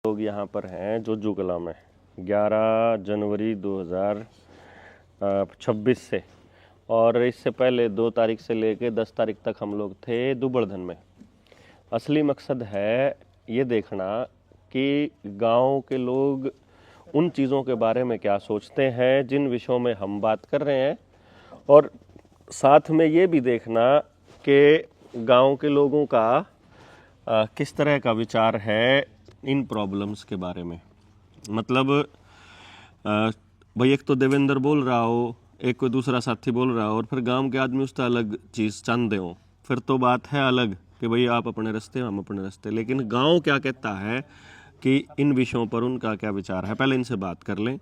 लोग यहाँ पर हैं जोजू कला में 11 जनवरी 2026 से, और इससे पहले 2 तारीख से लेके 10 तारीख तक हम लोग थे दुबड़धन में। असली मकसद है ये देखना कि गांव के लोग उन चीज़ों के बारे में क्या सोचते हैं जिन विषयों में हम बात कर रहे हैं, और साथ में ये भी देखना कि गांव के लोगों का किस तरह का विचार है इन प्रॉब्लम्स के बारे में। मतलब भाई एक तो देवेंद्र बोल रहा हो, एक कोई दूसरा साथी बोल रहा हो, और फिर गांव के आदमी उसका अलग चीज़ चाहते हो, फिर तो बात है अलग कि भाई आप अपने रास्ते हम अपने रास्ते। लेकिन गांव क्या कहता है कि इन विषयों पर उनका क्या विचार है, पहले इनसे बात कर लें।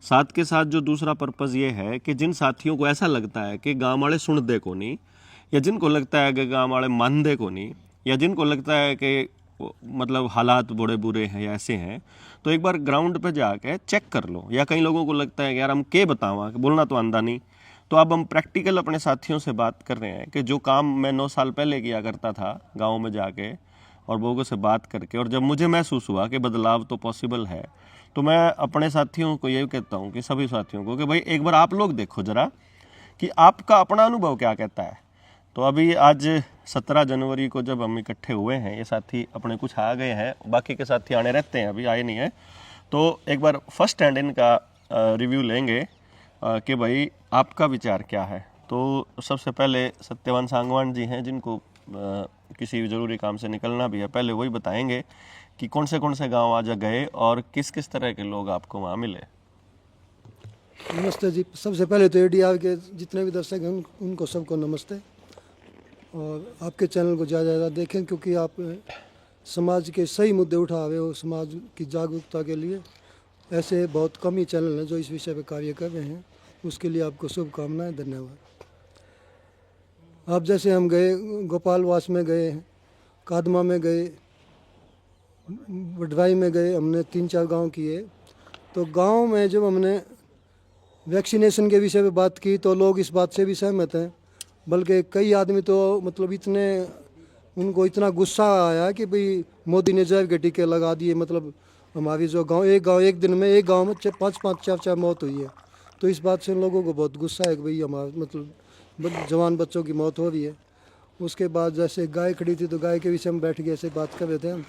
साथ के साथ जो दूसरा पर्पज़ ये है कि जिन साथियों को ऐसा लगता है कि गाँव वाले सुनते को नहीं, या जिनको लगता है कि गाँव वाले मानते को नहीं, या जिनको लगता है कि मतलब हालात बड़े बुरे हैं या ऐसे हैं, तो एक बार ग्राउंड पे जाके चेक कर लो। या कई लोगों को लगता है कि यार हम क्या बतावा, बोलना तो आंदा नहीं, तो अब हम प्रैक्टिकल अपने साथियों से बात कर रहे हैं कि जो काम मैं 9 साल पहले किया करता था गाँव में जाके और लोगों से बात करके, और जब मुझे महसूस हुआ कि बदलाव तो पॉसिबल है, तो मैं अपने साथियों को यही कहता हूँ कि सभी साथियों को कि भाई एक बार आप लोग देखो ज़रा कि आपका अपना अनुभव क्या कहता है। तो अभी आज 17 जनवरी को जब हम इकट्ठे हुए हैं, ये साथी अपने कुछ आ गए हैं, बाकी के साथी आने रहते हैं, अभी आए नहीं हैं, तो एक बार फर्स्ट हैंड इनका रिव्यू लेंगे कि भाई आपका विचार क्या है। तो सबसे पहले सत्यवान सांगवान जी हैं, जिनको किसी ज़रूरी काम से निकलना भी है, पहले वही बताएंगे कि कौन से गांव आज गए और किस किस तरह के लोग आपको वहाँ मिले। नमस्ते जी। सबसे पहले तो एडीआर के जितने भी दर्शक हैं उनको सबको नमस्ते, और आपके चैनल को ज़्यादा ज़्यादा देखें क्योंकि आप समाज के सही मुद्दे उठा रहे हो, समाज की जागरूकता के लिए। ऐसे बहुत कम ही चैनल हैं जो इस विषय पर कार्य कर रहे हैं, उसके लिए आपको शुभकामनाएं, धन्यवाद। आप जैसे हम गए गोपालवास में गए, कादमा में गए, वडवाई में गए, हमने 3-4 गांव किए। तो गांव में जब हमने वैक्सीनेशन के विषय पे बात की तो लोग इस बात से भी सहमत हैं, बल्कि कई आदमी तो मतलब उनको इतना गुस्सा आया कि भाई मोदी ने जैव के टीके लगा दिए। मतलब हमारी जो एक दिन में एक गांव में 5-5 4-4 मौत हुई है। तो इस बात से लोगों को बहुत गुस्सा है कि भाई हमारा मतलब जवान बच्चों की मौत हो रही है। उसके बाद जैसे गाय खड़ी थी तो गाय के विषय में बैठ के ऐसे बात कर रहे थे हम।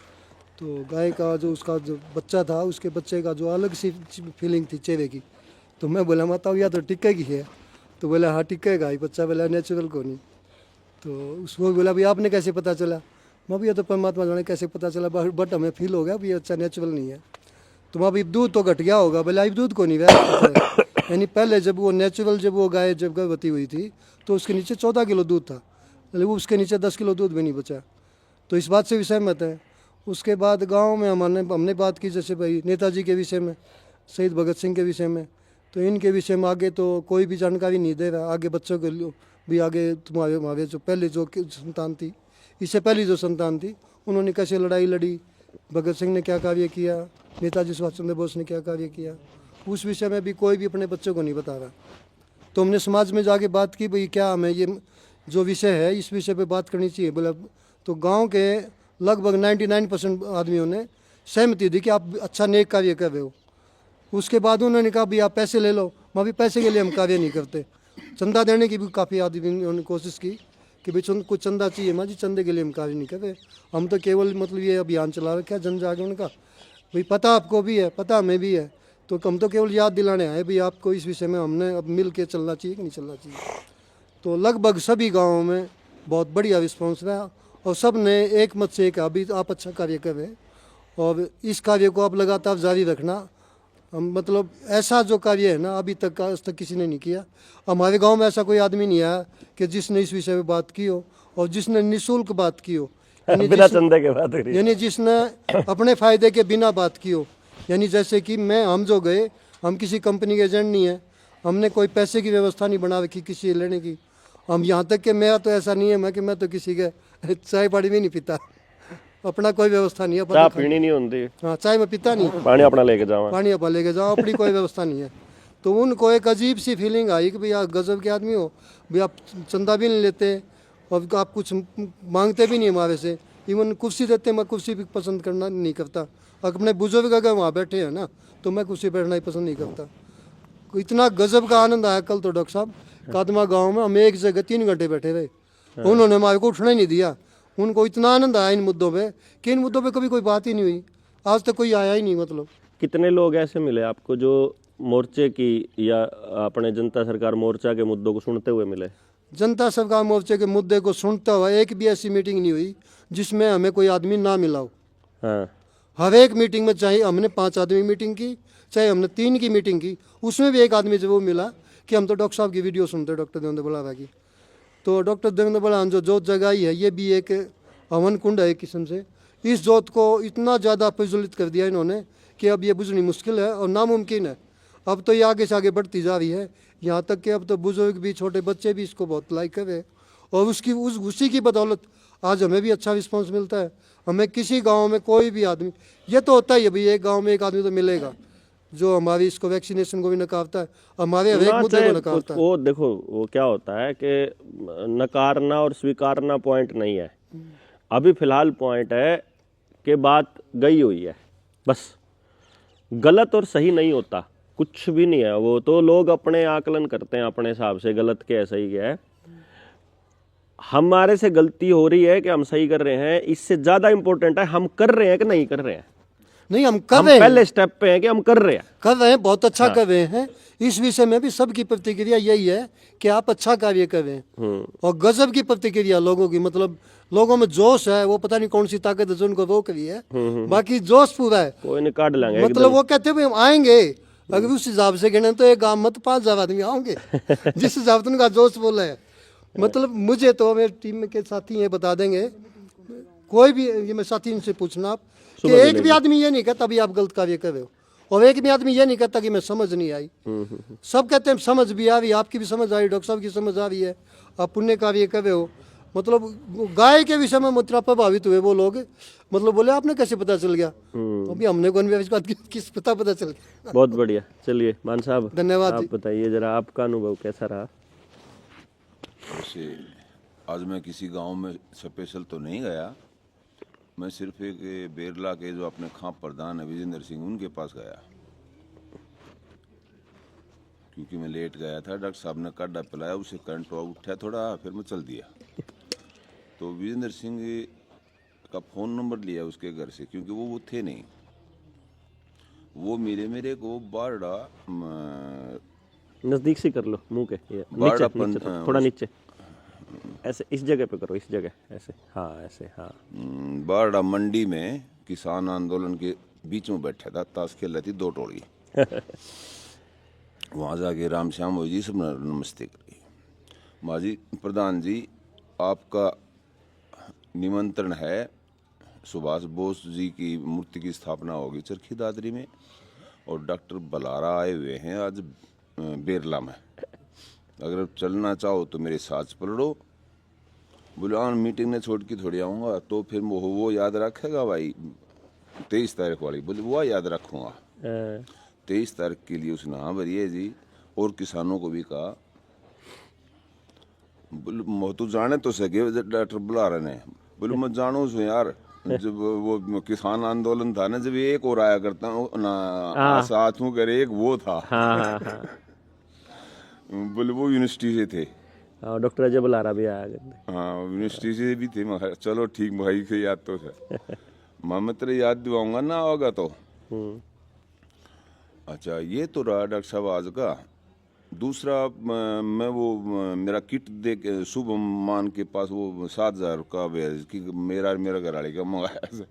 तो गाय का उसका जो बच्चा था, उसके बच्चे का जो अलग सी फीलिंग थी चेहरे की। तो मैं बोला माता या तो टिक्के की है, तो बोला हाँ टिक्के, बच्चा बोला नेचुरल को नहीं। तो उसको बोला भाई आपने कैसे पता चला? मैं भैया तो परमात्मा जाने कैसे पता चला, बट हमें फील हो गया भाई अच्छा नेचुरल नहीं है। तो मैं अभी दूध तो घट गया होगा, बोला अभी दूध को नहीं गया। यानी पहले जब वो नेचुरल जब वो गाय जब गर्भवती हुई थी तो उसके नीचे 14 किलो दूध था, वो उसके नीचे 10 किलो दूध भी नहीं बचा। तो इस बात से भी सहमत है। उसके बाद गाँव में हमने बात की जैसे भाई नेताजी के विषय में, शहीद भगत सिंह के विषय में। तो इनके विषय में आगे तो कोई भी जानकारी नहीं दे रहा। आगे बच्चों के भी आगे हमारे जो पहले जो संतान थी, इससे पहली जो संतान थी, उन्होंने कैसे लड़ाई लड़ी, भगत सिंह ने क्या कार्य किया, नेताजी सुभाष चंद्र बोस ने क्या कार्य किया, उस विषय में भी कोई भी अपने बच्चों को नहीं बता रहा। तो हमने समाज में जाके बात की भाई क्या हमें ये जो विषय है इस विषय पे बात करनी चाहिए। बोला तो गांव के लगभग 99% आदमियों ने सहमति दी कि आप अच्छा नेक कार्य कर रहे हो। उसके बाद उन्होंने कहा भाई आप पैसे ले लो। मैं भी पैसे के लिए हम कार्य नहीं करते, चंदा देने की भी काफ़ी आदमियों ने कोशिश की कि भाई कुछ चंदा चाहिए। माँ जी चंदे के लिए हम कार्य नहीं करते, हम तो केवल मतलब ये अभियान चला रखा है जन जागरण का। भाई पता आपको भी है, पता हमें भी है, तो हम तो केवल याद दिलाने आए भाई आपको इस विषय में हमने अब मिल के चलना चाहिए कि नहीं चलना चाहिए। तो लगभग सभी गाँवों में बहुत बढ़िया रिस्पॉन्स रहा, और सब ने एक मत से कहा अभी आप अच्छा कार्य कर रहे हैं और इस कार्य को आप लगातार जारी रखना। मतलब ऐसा जो कार्य है ना अभी तक आज तक किसी ने नहीं किया। हमारे गांव में ऐसा कोई आदमी नहीं आया कि जिसने इस विषय में बात की हो और जिसने निःशुल्क बात की हो, बिना चंदे के बात, यानी जिसने अपने फायदे के बिना बात की हो। यानी जैसे कि हम जो गए, हम किसी कंपनी के एजेंट नहीं है, हमने कोई पैसे की व्यवस्था नहीं बना रखी किसी लेने की। हम यहाँ तक कि मेरा तो ऐसा नहीं है मैं तो किसी के चाय पानी भी नहीं पीता, अपना कोई व्यवस्था नहीं है। चाय पीनी नहीं होती, हाँ चाय में पीता नहीं, पानी अपना लेके जाओ, अपनी कोई व्यवस्था नहीं है। तो उनको एक अजीब सी फीलिंग आई कि भैया गजब के आदमी हो, भाई आप चंदा भी नहीं लेते और आप कुछ मांगते भी नहीं हमारे से। इवन कुर्सी देते, मैं कुर्सी भी पसंद करना नहीं करता, अपने बुजुर्ग अगर वहाँ बैठे हैं ना तो मैं कुर्सी बैठना ही पसंद नहीं करता। इतना गजब का आनंद आया कल तो डॉक्टर साहब कादमा गांव में, हम एक जगह 3 घंटे बैठे रहे, उन्होंने हमारे को उठने नहीं दिया। उनको इतना आनंद आया इन मुद्दों पे कि इन मुद्दों पे कभी कोई बात ही नहीं हुई, आज तक कोई आया ही नहीं। मतलब कितने लोग ऐसे मिले आपको जो मोर्चे की या अपने जनता सरकार मोर्चा के मुद्दों को सुनते हुए मिले? जनता सरकार मोर्चे के मुद्दे को सुनता हुआ एक भी ऐसी मीटिंग नहीं हुई जिसमें हमें कोई आदमी ना मिला हो। हाँ। हर एक मीटिंग में, चाहे हमने 5 आदमी मीटिंग की, चाहे हमने 3 की मीटिंग की, उसमें भी एक आदमी जब वो मिला कि हम तो डॉक्टर साहब की वीडियो सुनते, डॉक्टर देवेंद्र बड़ावा की। तो डॉक्टर देवेंद्र बड़ावा जो जोत जगाई है, ये भी एक हवन कुंड है एक किस्म से। इस जोत को इतना ज़्यादा प्रज्वलित कर दिया इन्होंने कि अब ये बुझनी मुश्किल है और नामुमकिन है। अब तो ये आगे से आगे बढ़ती जा रही है, यहाँ तक कि अब तो बुजुर्ग भी, छोटे बच्चे भी इसको बहुत लाइक कर रहे हैं। और उसी की बदौलत आज हमें भी अच्छा रिस्पॉन्स मिलता है। हमें किसी गांव में कोई भी आदमी, ये तो होता ही है भाई, एक गांव में एक आदमी तो मिलेगा जो हमारी इसको वैक्सीनेशन को भी नकारता है, हमारे हर एक मुद्दे को नकारता है। वो देखो वो क्या होता है कि नकारना और स्वीकारना पॉइंट नहीं है, अभी फिलहाल पॉइंट है कि बात गई हुई है, बस गलत और सही नहीं होता, कुछ भी नहीं है। वो तो लोग अपने आकलन करते हैं अपने हिसाब से, गलत के सही है। हमारे से गलती हो रही है कि हम सही कर रहे हैं, इससे ज्यादा इंपॉर्टेंट है हम कर रहे हैं कि नहीं कर रहे हैं। नहीं, हम कर रहे हैं, पहले स्टेप पे हैं कि हम कर रहे हैं, बहुत अच्छा कर रहे हैं। इस विषय में भी सबकी प्रतिक्रिया यही है कि आप अच्छा कार्य कर रहे हैं। और गजब की प्रतिक्रिया लोगों की, मतलब लोगों में जोश है, वो पता नहीं कौन सी ताकत है जो उनको रोक रही है, बाकी जोश पूरा है। कोई नहीं, काट लेंगे मतलब वो कहते हैं हम आएंगे, अगर उस हिसाब से गिने तो एक गांव में तो 5,000 आदमी आओगे जिस हिसाब से उनका जोश बोला है। मतलब मुझे तो, मेरे टीम के साथी ये बता देंगे, कोई भी, ये मैं साथी इनसे पूछना आप कि एक भी आदमी ये नहीं कहता अभी आप गलत कार्य कर रहे हो, और एक भी आदमी ये नहीं कहता कि मैं समझ नहीं आई। सब कहते हैं समझ भी आ रही, आपकी भी समझ आ रही, डॉक्टर साहब की समझ आ रही है, आप पुण्य कार्य कर रहे हो। मतलब गाय के विषय में मुद्रा प्रभावित हुए वो लोग, मतलब बोले आपने कैसे पता चल गया? अभी हमने कौन भी बात किस पता चल गया। बहुत बढ़िया। चलिए मान साहब, धन्यवाद। आप बताइए जरा आपका अनुभव कैसा रहा? वैसे आज मैं किसी गांव में स्पेशल तो नहीं गया, मैं सिर्फ एक बेरला के जो अपने खाप प्रधान है विजेंद्र सिंह, उनके पास गया, क्योंकि मैं लेट गया था। डॉक्टर साहब ने काढ़ा पिलाया, उसे करंट उठा थोड़ा, फिर मैं चल दिया। तो विजेंद्र सिंह का फ़ोन नंबर लिया उसके घर से, क्योंकि वो थे नहीं। वो मेरे को बारडा नजदीक से कर लो मुंह के, ये नीचे, थोड़ा नीचे, ऐसे इस जगह पे करो, इस जगह ऐसे, हाँ ऐसे, हाँ। बारडा मंडी में किसान आंदोलन के बीच में बैठा था, ताश खेल रही थी 2 टोली। वहाँ जाके राम श्याम हो जी सब नमस्ते करी। माजी प्रधान जी, आपका निमंत्रण है, सुभाष बोस जी की मूर्ति की स्थापना होगी चरखी दादरी में, और डॉक्टर बलारा आए हुए हैं आज बेरला में, अगर चलना चाहो तो मेरे साथ पलड़ो। बोले हाँ, मीटिंग ने छोड़ के थोड़ी आऊँगा। तो फिर वो याद रखेगा भाई 23 तारीख वाली? बोले वो याद रखूँगा। 23 तारीख के लिए उसने हाँ भरी है जी। और किसानों को भी कहा, बोले तू जाने तो सके डॉक्टर बुलारा ने? बोले मैं जानू सो यार, जब वो किसान आंदोलन था ना, जब एक और आया करता हूँ ना साथ में करे, एक वो था। बोले वो यूनिवर्सिटी से थे, डॉक्टर अजय बुलारा भी आया करते। हाँ यूनिवर्सिटी से भी थे। मैं चलो ठीक, भाई से याद तो था। मैं तेरे याद दिलाऊंगा ना होगा तो। अच्छा, ये तो रहा डॉक्टर साहब आज का। दूसरा, मैं वो मेरा किट दे के शुभ मान के पास वो 7,000 का भेज कि मेरा घर वाले का मंगाया,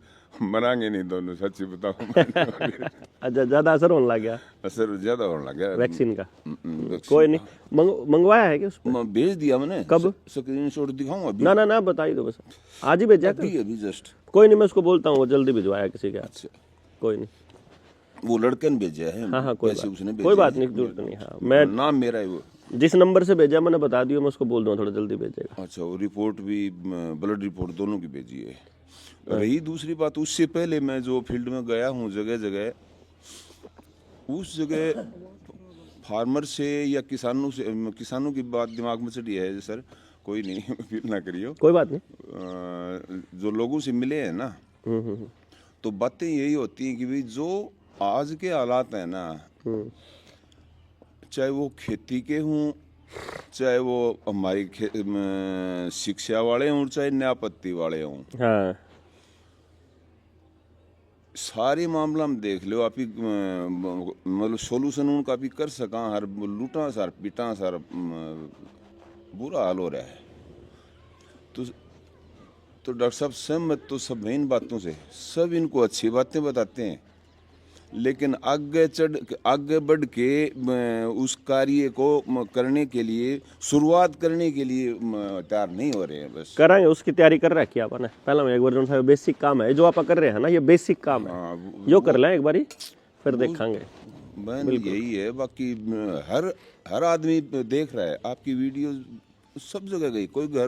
मरांगे नहीं दोनों, सच्ची बताऊं। अच्छा, ज्यादा असर होने लग गया? असर ज्यादा होने लग गया वैक्सीन का। कोई नहीं, मंगवाया है क्या उसको? भेज दिया मैंने। कब? स्क्रीनशॉट दिखाऊंगा अभी? ना बताइए दो बस, आज ही भेजा? अभी जस्ट। कोई नहीं, मैं उसको बोलता हूँ, वो जल्दी भिजवाया किसी का। अच्छा, कोई नहीं, वो लड़के ने भेजा है। हाँ कोई बात नहीं, जरूरत नहीं। हाँ, मैं नाम मेरा है वो, जिस नंबर से भेजा मैंने बता दिया, मैं उसको बोल दूंगा थोड़ा जल्दी भेजेगा। अच्छा, वो रिपोर्ट भी, ब्लड रिपोर्ट दोनों की भेजी है। रही दूसरी बात, उससे पहले मैं जो फील्ड में गया हूँ जगह जगह, उस जगह फार्मर से या किसानों की बात दिमाग में चढ़ी है सर, कोई नहीं, फील ना करियो, कोई बात नहीं। जो लोगों से मिले हैं ना, तो बातें यही होती हैं कि भाई जो आज के हालात हैं ना, चाहे वो खेती के हों, चाहे वो हमारी शिक्षा वाले हों, चाहे न्यायपत्ति वाले हों, हाँ सारे मामला में देख लो आप ही मतलब सोल्यूशन उनका भी कर सका। हर लूटा सर पीटा सर बुरा हाल हो रहा है। तो डॉक्टर साहब सहमत तो सब इन बातों से, सब इनको अच्छी बातें बताते हैं, लेकिन आगे बढ़ के उस कार्य को करने के लिए, शुरुआत करने के लिए तैयार नहीं हो रहे हैं। बस कराएंगे, उसकी तैयारी कर रखी है आपने पहले में। एक बार जो बेसिक काम है जो आप कर रहे हैं ना, ये बेसिक काम है, हाँ, जो कर लें एक बारी फिर देखेंगे। बहन यही है। बाकी हर आदमी देख रहा है आपकी वीडियो, सब जगह गई, कोई घर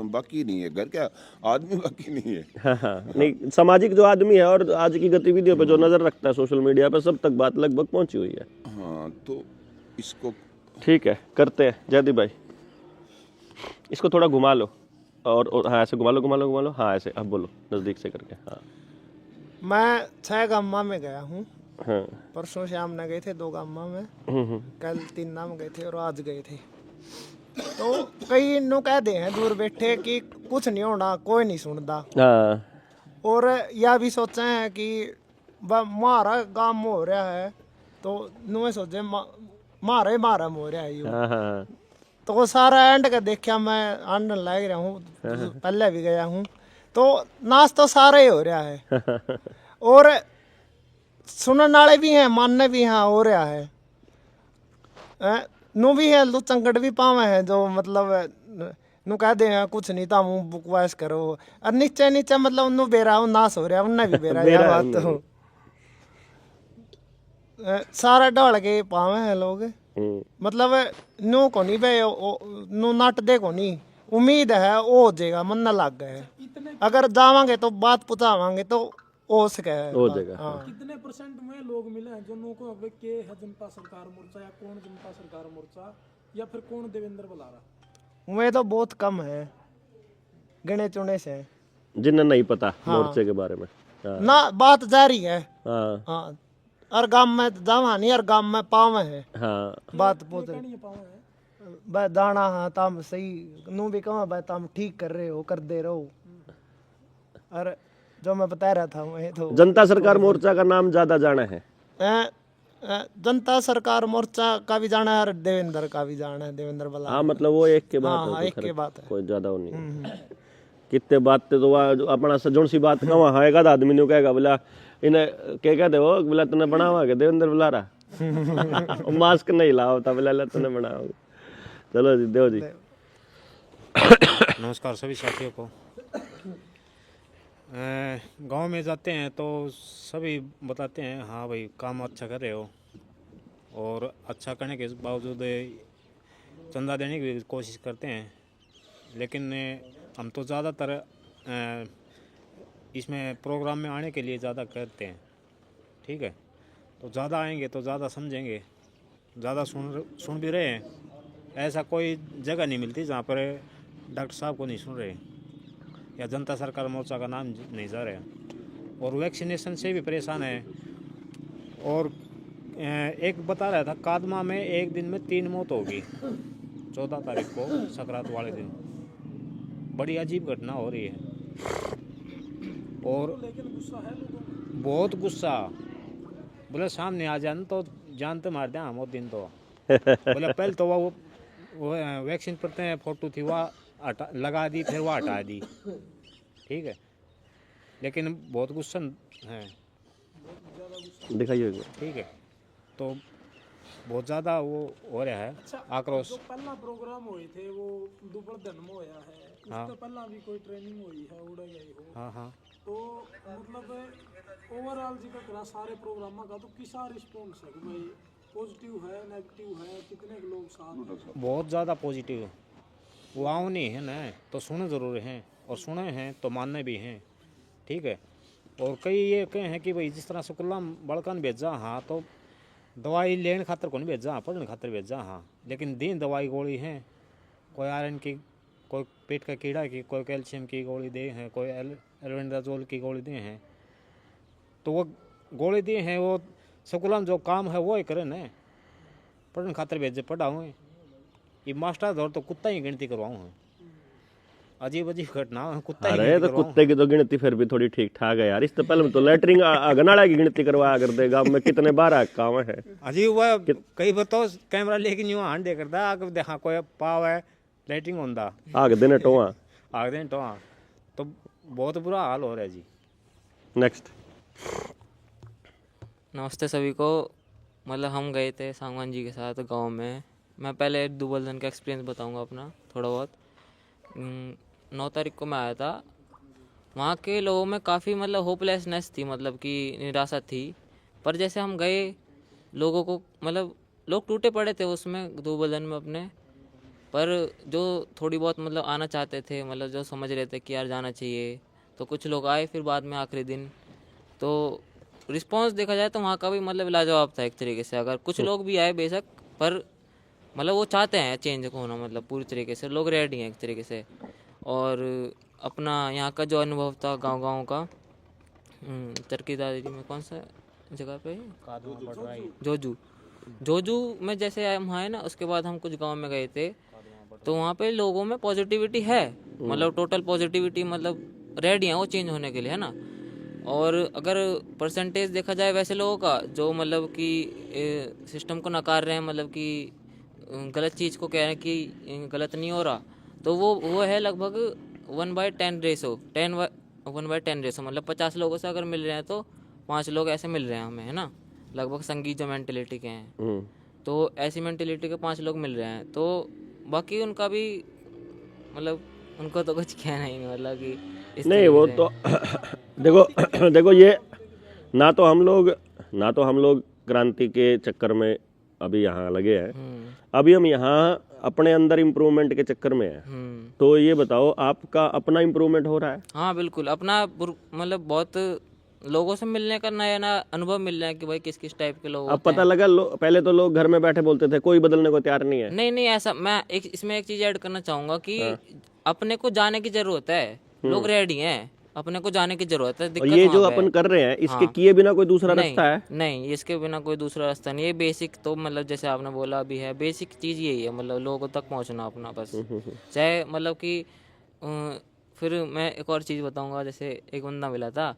बाकी नहीं है, घर क्या आदमी बाकी नहीं है। हाँ हाँ, नहीं सामाजिक जो आदमी है और आज की गतिविधियों पे जो नजर रखता है सोशल मीडिया पे, सब तक बात लगभग पहुंची हुई है। हाँ, तो इसको ठीक है, करते हैं जयदीप भाई। इसको थोड़ा घुमा लो और हाँ ऐसे घुमा लो। हाँ ऐसे, अब बोलो नजदीक से करके। हाँ मैं 6 गामा में गया हूँ। हाँ परसों शाम न गए थे 2 गामा में, कल 3 नाम गए थे और आज गए थे। तो कई नु कह दे हैं दूर बैठे कि कुछ नहीं होना, कोई नहीं सुनता। हाँ और यह भी सोचे हैं कि मारा गाम हो रहा है, तो नुए सोचे मारा हो रहा है यूं। हाँ हाँ तो वो सारा एंड का देखा, मैं आनंद लग रहा हूँ, पहले भी गया हूँ। तो नाच तो सारा ही हो रहा है और सुनने वाले भी हैं, मानने भी हैं, हो रहा है। नु भी है लो चंगड़ भी पावे है, जो मतलब नु कह दे हैं कुछ नहीं था मुंह बुकवास करो, और नीचे नीचे मतलब उन्नु बेरा नाश हो रहा है, उन्ने भी बेरा यह बात तो सारा डाल के पावे हैं लोग। मतलब नो को नहीं बे नो नाट दे को नहीं, उम्मीद है वो हो जाएगा, मन न लग गए। अगर जावांगे तो बात पुछावांगे तो हो सके हो जाएगा। हाँ। कितने परसेंट में लोग मिले हैं जो को अब के है जनता सरकार मोर्चा, या कौन जनता सरकार मोर्चा, या फिर कौन देवेंद्र बलारा? वे तो बहुत कम है, गिने चुने से, जिन्हें नहीं पता हाँ। मोर्चे के बारे में। हाँ ना बात जारी है। हाँ हाँ, और गांव में जावा नहीं, और गांव में पावे है हाँ बात पूछ नहीं पावा है। भाई दाना। हाँ तम सही नू भी कहा भाई तम ठीक कर रहे हो, कर दे रहो। और जो मैं बता रहा था वही तो जनता सरकार मोर्चा का नाम ज्यादा जाना है। जनता सरकार मोर्चा का भी जाना है और देवेंद्र का भी जाना है, देवेंद्र बला। हाँ मतलब वो एक के बात हाँ, है, हाँ, तो एक के खैर बात है। कोई ज्यादा वो नहीं है। कितने बात तो अपना सजोन सी बात कहा हाँ, एक आध आदमी ने कहेगा बोला इन्हें क्या कहते हो, बोला तूने बनावा के देवेंद्र बुला रहा मास्क नहीं लाओ था, बोला तूने बनाओगे। चलो जी, देव जी। नमस्कार सभी साथियों को। गांव में जाते हैं तो सभी बताते हैं हाँ भाई काम अच्छा कर रहे हो, और अच्छा करने के बावजूद चंदा देने की कोशिश करते हैं, लेकिन हम तो ज़्यादातर इसमें प्रोग्राम में आने के लिए ज़्यादा करते हैं। ठीक है, तो ज़्यादा आएंगे तो ज़्यादा समझेंगे, ज़्यादा सुन भी रहे हैं। ऐसा कोई जगह नहीं मिलती जहाँ पर डॉक्टर साहब को नहीं सुन रहे या जनता सरकार मोर्चा का नाम नहीं जा रहा। और वैक्सीनेशन से भी परेशान है। और एक बता रहा था कादमा में एक दिन में 3 मौत होगी 14 तारीख को, संक्रांत वाले दिन। बड़ी अजीब घटना हो रही है। और बहुत गुस्सा, बोले सामने आ जाए तो जान तो मार दें हम वो दिन। तो बोले पहले तो वो वैक्सीन पड़ते हैं फोटो थी वह लगा दी, फिर वह हटा दी। ठीक है, लेकिन बहुत गुस्सा है, दिखाइए। ठीक है, तो बहुत ज़्यादा वो हो रहा है आक्रोश। जो पहला प्रोग्राम हुए थे वो दुबड़धन में होया है, हाँ। उससे पहला भी कोई ट्रेनिंग हुई है, उड़े गए हो। हाँ हाँ, तो मतलब ओवरऑल जी का करा सारे प्रोग्राम का तो किसा रिस्पॉन्स है कि भाई पॉजिटिव है, नेगेटिव है, कितने के लोग साथ हैं? बहुत ज़्यादा पॉजिटिव। वो आओ नहीं है ना, तो सुने ज़रूर हैं, और सुने हैं तो मानने भी हैं। ठीक है, और कई ये कहे हैं कि भाई जिस तरह सुकुल्ला बड़कन भेजा हाँ, तो दवाई लेने खातर को नहीं भेजा हाँ, पढ़ने खातर भेजा हाँ, लेकिन दिन दवाई गोली हैं। कोई आयरन की, कोई पेट का कीड़ा की, कोई कैल्शियम की गोली दे हैं, कोई एल्बेंडाजोल की गोली दे हैं। तो वो गोली दिए हैं, वो स्कूल जो काम है वो ही करे न, पढ़ने खातर भेजे पढ़ाऊँ। ये मास्टर दौर तो कुत्ता ही गिनती करवाऊँ, अजीब अजीब घटना कुत्ता ही अरे गिनती तो करवाऊँ। कुत्ते की तो गिनती फिर भी थोड़ी ठीक ठाक है यार। इससे पहले तो लेटरिंग अगनाड़ा की गिनती करवाया करते, गाँव में कितने बार काम है। अजीब हुआ, कई बार तो कैमरा लेके यूँ हांड दे करता आगे देखा कोई पाव है लाइटिंग होता आग दिन टोआ। आग दिन तो हाँ, तो बहुत बुरा हाल हो रहा है जी। नेक्स्ट। नमस्ते सभी को। मतलब हम गए थे सांगवान जी के साथ गांव में। मैं पहले दुबलधन का एक्सपीरियंस बताऊंगा अपना थोड़ा बहुत। 9 तारीख को मैं आया था। वहाँ के लोगों में काफ़ी मतलब होपलेसनेस थी, मतलब कि निराशा थी। पर जैसे हम गए, लोगों को मतलब लोग टूटे पड़े थे उसमें दुबलधन में अपने। पर जो थोड़ी बहुत मतलब आना चाहते थे, मतलब जो समझ रहे थे कि यार जाना चाहिए, तो कुछ लोग आए। फिर बाद में आखिरी दिन तो रिस्पांस देखा जाए तो वहाँ का भी मतलब लाजवाब था एक तरीके से। अगर कुछ लोग भी आए बेशक, पर मतलब वो चाहते हैं चेंज को होना, मतलब पूरी तरीके से लोग रेडी हैं एक तरीके से। और अपना यहाँ का जो अनुभव था गांव का, तरकीदारी में कौन सा जगह पे, जोजू में जैसे हम आए ना, उसके बाद हम कुछ गांव में गए थे तो वहाँ पे लोगों में पॉजिटिविटी है, मतलब टोटल पॉजिटिविटी, मतलब रेडी हैं वो चेंज होने के लिए, है ना। और अगर परसेंटेज देखा जाए वैसे लोगों का जो मतलब कि सिस्टम को नकार रहे हैं, मतलब कि गलत चीज़ को कह रहे हैं कि गलत नहीं हो रहा, तो वो है लगभग 1/10 रेशो, 1/10 रेशो। मतलब 50 लोगों से अगर मिल रहे हैं तो 5 लोग ऐसे मिल रहे हैं हमें, है ना। लगभग संगीत जो मेंटेलिटी के हैं, तो ऐसी मेंटेलिटी के 5 लोग मिल रहे हैं। तो बाकी उनका भी मतलब उनको तो कुछ कहना ही नहीं, मतलब कि इस नहीं वो तरीके तो देखो देखो, ये ना तो हम लोग क्रांति के चक्कर में अभी यहाँ लगे हैं, अभी हम यहाँ अपने अंदर इम्प्रूवमेंट के चक्कर में हैं। तो ये बताओ, आपका अपना इम्प्रूवमेंट हो रहा है? हाँ बिल्कुल, अपना मतलब बहुत लोगों से मिलने का नया अनुभव मिल रहा है कि भाई किस किस टाइप के लोग अब होते पता हैं। लगा, पहले तो लोग घर में बैठे बोलते थे कोई बदलने को तैयार नहीं है। नहीं ऐसा, मैं इसमें एक चीज ऐड करना चाहूंगा कि अपने को जाने की जरूरत है। लोग रेडी हैं, अपने को जाने की जरूरत है। और दिक्कत ये वहाँ जो पे है। अपन कर रहे हैं, इसके हाँ। किए बिना कोई दूसरा नहीं रास्ता है? नहीं, इसके बिना कोई दूसरा रास्ता नहीं है। बेसिक तो मतलब जैसे आपने बोला अभी है, बेसिक चीज़ यही है, मतलब लोगों तक पहुंचना अपना बस। चाहे मतलब कि फिर मैं एक और चीज़ बताऊंगा। जैसे एक बंदा मिला था